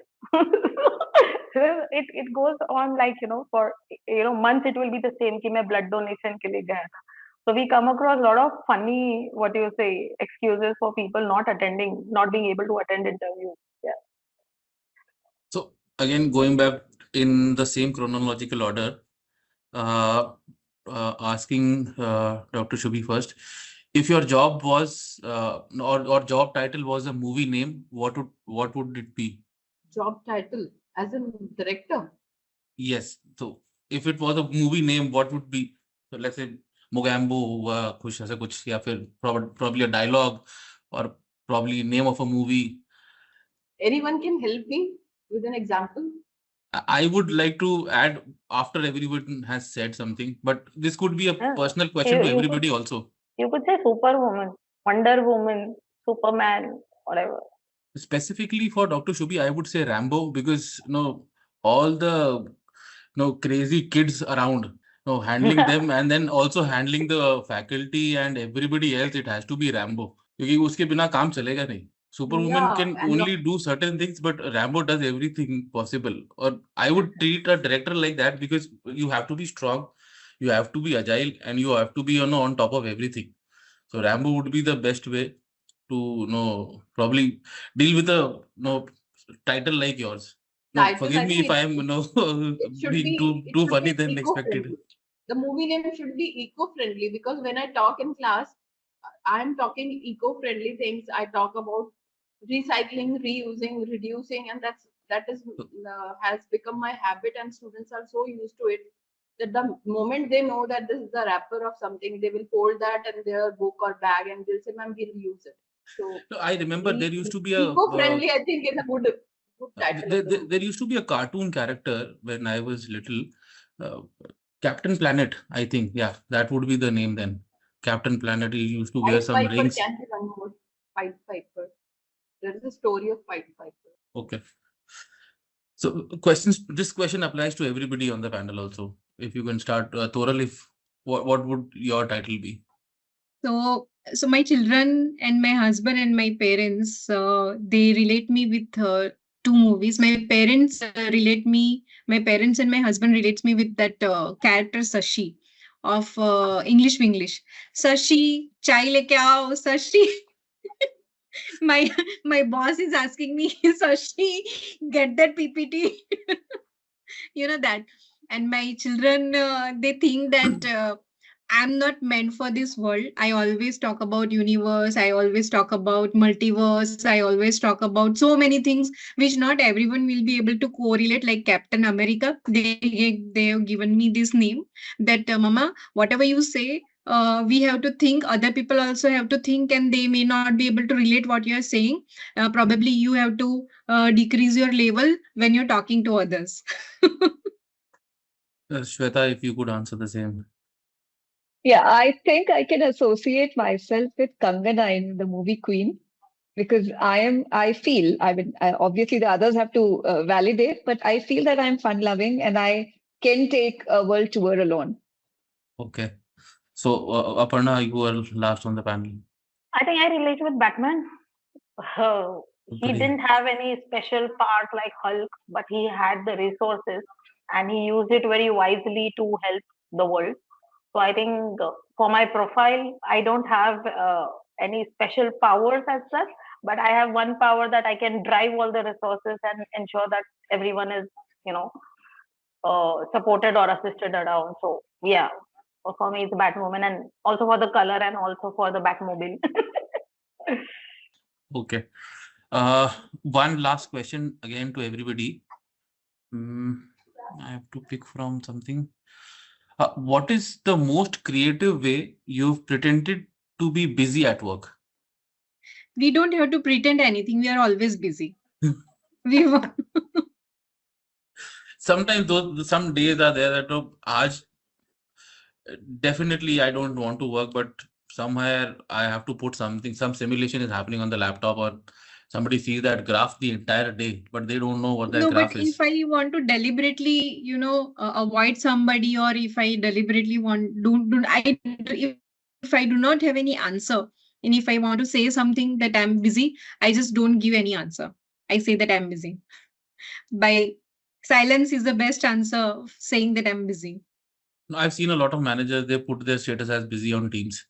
it goes on like for months it will be the same कि मैं blood donation के लिए गया था. So we come across a lot of funny, what do you say, excuses for people not being able to attend interviews. Yeah. So again, going back in the same chronological order, uh, asking Dr. Shubhi first, if your job was or job title was a movie name, what would it be? Job title as a director. Yes. So if it was a movie name, what would be? So let's say Mogambo हुआ कुछ ऐसा कुछ या फिर probably a dialogue or probably name of a movie. Anyone can help me with an example. I would like to add after everyone has said something, but this could be a Yeah. personal question to You could, everybody also. you could say Superwoman, Wonder Woman, Superman, whatever. Specifically for Dr. Shubhi, I would say Rambo because all the crazy kids around, handling them and then also handling the faculty and everybody else, it has to be Rambo. क्योंकि उसके बिना काम चलेगा नहीं. Superwoman Yeah, can and only do certain things, but Rambo does everything possible. Or I would treat a director like that because you have to be strong, you have to be agile, and you have to be on top of everything. So Rambo would be the best way to probably deal with a title like yours. No, title, forgive I me think if I'm it should being be too funny than expected. eco-friendly. The movie name should be eco-friendly because when I talk in class, I'm talking eco-friendly things. I talk about recycling, reusing, reducing, and that is has become my habit, and students are so used to it that the moment they know that this is the wrapper of something, they will fold that in their book or bag and they'll say, "Ma'am, we'll use it." So No, I remember there used to be a eco-friendly, I think, is a good title. there used to be a cartoon character when I was little, uh, Captain Planet. I think, yeah, that would be the name then. Captain Planet. He used to wear Pied some Piper rings. can be one more. Pied Piper. There is a story of Pied Piper. Okay. So questions. This question applies to everybody on the panel also. If you can start, Toral, if what would your title be? So my children and my husband and my parents, they relate me with two movies. My parents and my husband relates me with that character Sashi of English Winglish. Sashi, chai leke aao, Sashi. my my boss is asking me, Sashi, get that PPT. You know that. And my children, they think that I'm not meant for this world. I always talk about universe. I always talk about multiverse. I always talk about so many things which not everyone will be able to correlate. Like Captain America, they have given me this name that Mama, whatever you say, we have to think. Other people also have to think, and they may not be able to relate what you are saying. Probably you have to decrease your level when you're talking to others. Shweta, if you could answer the same. Yeah, I think I can associate myself with Kangana in the movie Queen because I feel, obviously the others have to validate, but I feel that I'm fun loving and I can take a world tour alone. Okay. So, Aparna, you were last on the panel. I think I relate with Batman. He Pretty. didn't have any special part like Hulk, but he had the resources and he used it very wisely to help the world. So I think for my profile, I don't have any special powers as such, but I have one power that I can drive all the resources and ensure that everyone is, you know, supported or assisted around. So yeah, for me it's Batwoman, and also for the color and also for the Batmobile. Okay. One last question again to everybody. I have to pick from something. What is the most creative way you've pretended to be busy at work? We don't have to pretend anything. We are always busy. We Sometimes some days are there that definitely I don't want to work, but somewhere I have to put something, some simulation is happening on the laptop, or somebody sees that graph the entire day, but they don't know what that No, but graph if is. I want to deliberately, avoid somebody, or if I deliberately want, if I do not have any answer, and if I want to say something that I'm busy, I just don't give any answer. I say that I'm busy. By silence is the best answer of saying that I'm busy. I've seen a lot of managers, they put their status as busy on Teams.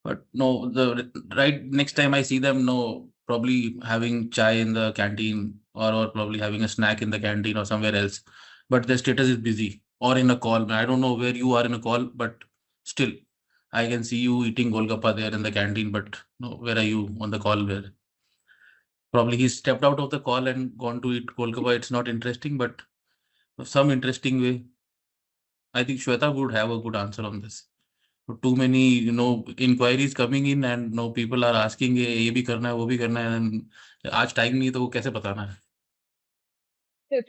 But no, the right next time I see them, no, probably having chai in the canteen, or probably having a snack in the canteen or somewhere else. But their status is busy or in a call. I don't know where you are in a call, but still, I can see you eating golgappa there in the canteen. But no, where are you on the call? Where probably he stepped out of the call and gone to eat golgappa. It's not interesting, but some interesting way. I think Shweta would have a good answer on this. Too many inquiries coming in, and people are asking ये भी करना है वो भी करना है, and आज time नहीं है तो वो कैसे बताना है. So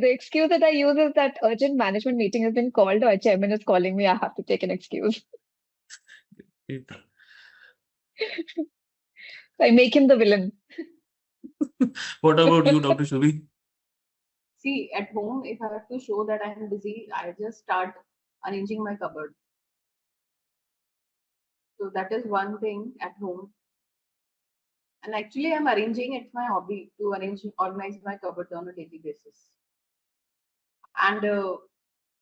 the excuse that I use is that urgent management meeting has been called, or chairman is calling me. I have to take an excuse. I make him the villain. What about you, Dr. Shubhi? See, at home, if I have to show that I am busy, I just start arranging my cupboard. So that is one thing at home. And actually, I'm arranging, it's my hobby to organize my cupboard on a daily basis. And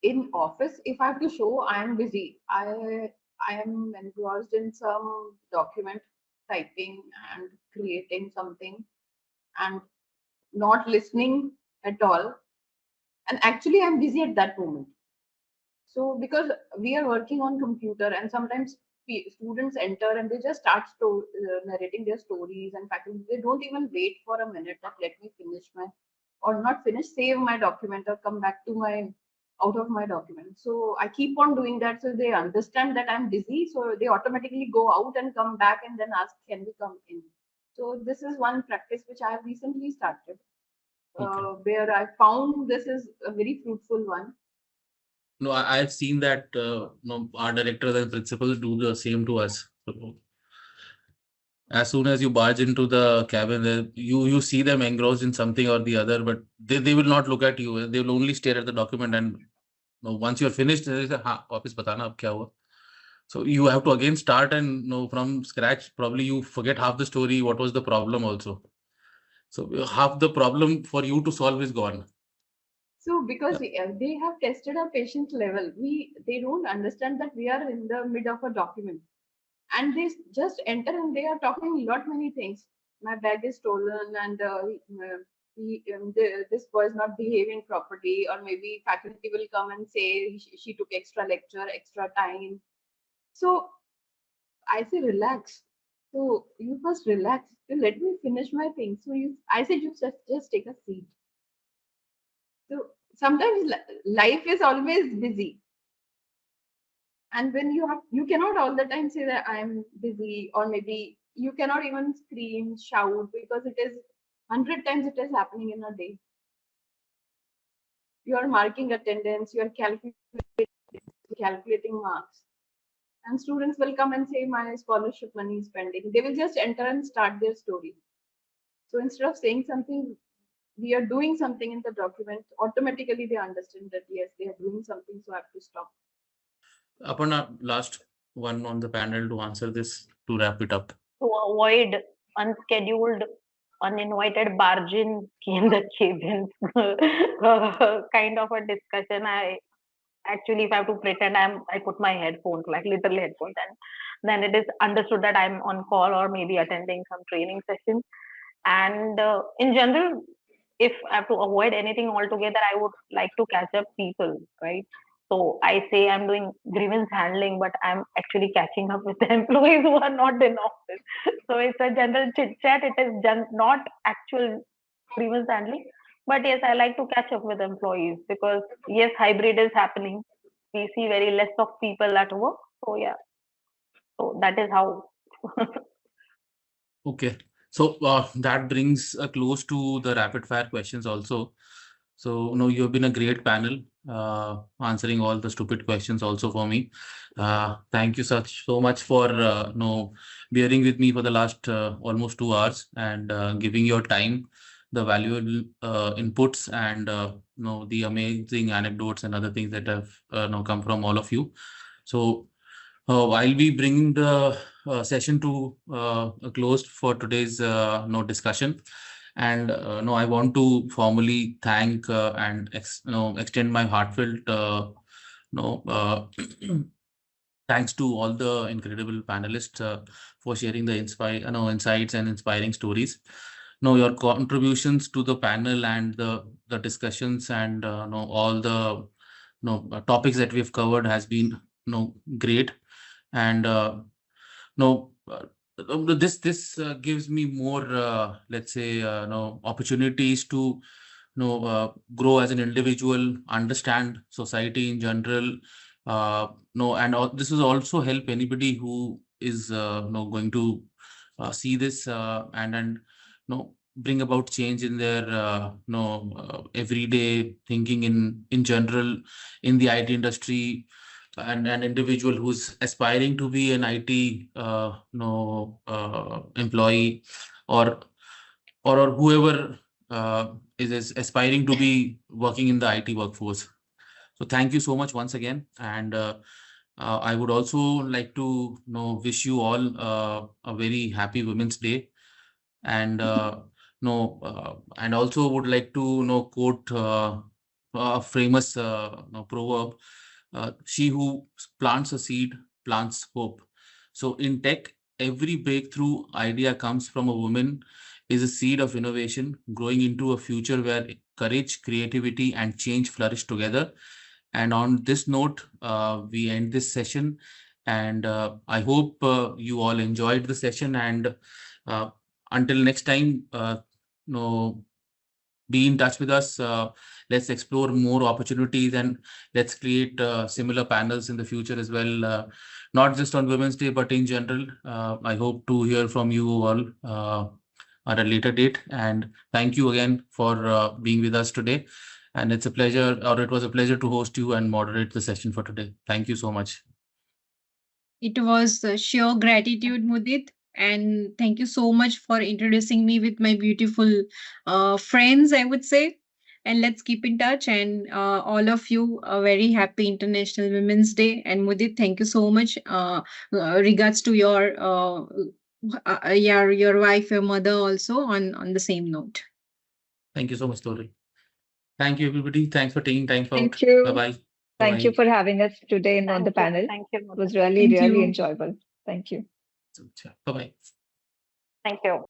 in office, if I have to show I am busy, I am engrossed in some document typing and creating something and not listening at all. And actually, I'm busy at that moment. So because we are working on computer, and sometimes students enter and they just start narrating their stories, and faculty, they don't even wait for a minute that let me finish my, or not finish, save my document or come back to my out of my document. So I keep on doing that, so they understand that I'm busy, so they automatically go out and come back and then ask, can we come in? So this is one practice which I have recently started, where I found this is a very fruitful one. No, I've seen that our directors and principals do the same to us. So, as soon as you barge into the cabin, you see them engrossed in something or the other, but they will not look at you. They will only stare at the document, and once you're finished, they say, "हाँ, वापस बताना अब क्या हुआ." So you have to again start and from scratch. Probably you forget half the story. What was the problem also? So half the problem for you to solve is gone. So because they have tested our patient level, they don't understand that we are in the mid of a document, and they just enter and they are talking lot many things. My bag is stolen, and this boy is not behaving properly, or maybe faculty will come and say she took extra lecture, extra time. So I say relax. So you first relax. You let me finish my thing. So I said you just take a seat. So sometimes life is always busy, and when you cannot all the time say that I'm busy, or maybe you cannot even scream, shout, because it is 100 times it is happening in a day. You are marking attendance, you are calculating marks, and students will come and say my scholarship money is pending. They will just enter and start their story. So instead of saying something, we are doing something in the document, automatically they understand that yes, they are doing something, so I have to stop. Aparna, last one on the panel to answer this to wrap it up. To avoid unscheduled, uninvited barging in the cabins kind of a discussion, I actually, if I have to pretend I put my headphones, like literal headphones, and then it is understood that I'm on call or maybe attending some training session. And in general, if I have to avoid anything altogether, I would like to catch up people, right? So I say I'm doing grievance handling, but I'm actually catching up with the employees who are not in office. So it's a general chit chat. It is not actual grievance handling. But yes, I like to catch up with employees because yes, hybrid is happening. We see very less of people at work. So yeah, so that is how. Okay. So that brings a close to the rapid fire questions also. So, no, you've been a great panel, answering all the stupid questions also for me. Thank you so much for bearing with me for the last almost 2 hours and giving your time, the valuable inputs, and the amazing anecdotes and other things that have come from all of you. So I'll be bringing the session to a close for today's discussion. And no, I want to formally thank and extend my heartfelt no thanks to all the incredible panelists for sharing the insights and inspiring stories. No, your contributions to the panel and the discussions and all the topics that we've covered has been great. And no this gives me more let's say opportunities to grow as an individual, understand society in general, and this will also help anybody who is going to see this and bring about change in their everyday thinking in general in the IT industry, and an individual who's aspiring to be an IT employee, or whoever is aspiring to be working in the IT workforce. So thank you so much once again, and I would also like to wish you all a very happy Women's Day, and and also would like to quote a famous proverb: "She who plants a seed plants hope." So in tech, every breakthrough idea comes from a woman, is a seed of innovation growing into a future where courage, creativity, and change flourish together. And on this note, we end this session. And I hope you all enjoyed the session. And uh, until next time, no, be in touch with us. Let's explore more opportunities, and let's create similar panels in the future as well. Not just on Women's Day, but in general. I hope to hear from you all at a later date. And thank you again for being with us today. And it's a pleasure, or it was a pleasure to host you and moderate the session for today. Thank you so much. It was sheer gratitude, Mudit. And thank you so much for introducing me with my beautiful friends, I would say. And let's keep in touch. And all of you, a very happy International Women's Day. And Mudit, thank you so much. Regards to your wife, your mother, also on the same note. Thank you so much, Tori. Thank you, everybody. Thanks for taking time out. Thank you. Bye-bye. Thank you Bye-bye. for having us today on the panel. Thank you. It was really, Thank really you. enjoyable. Thank you. So, bye bye. Thank you.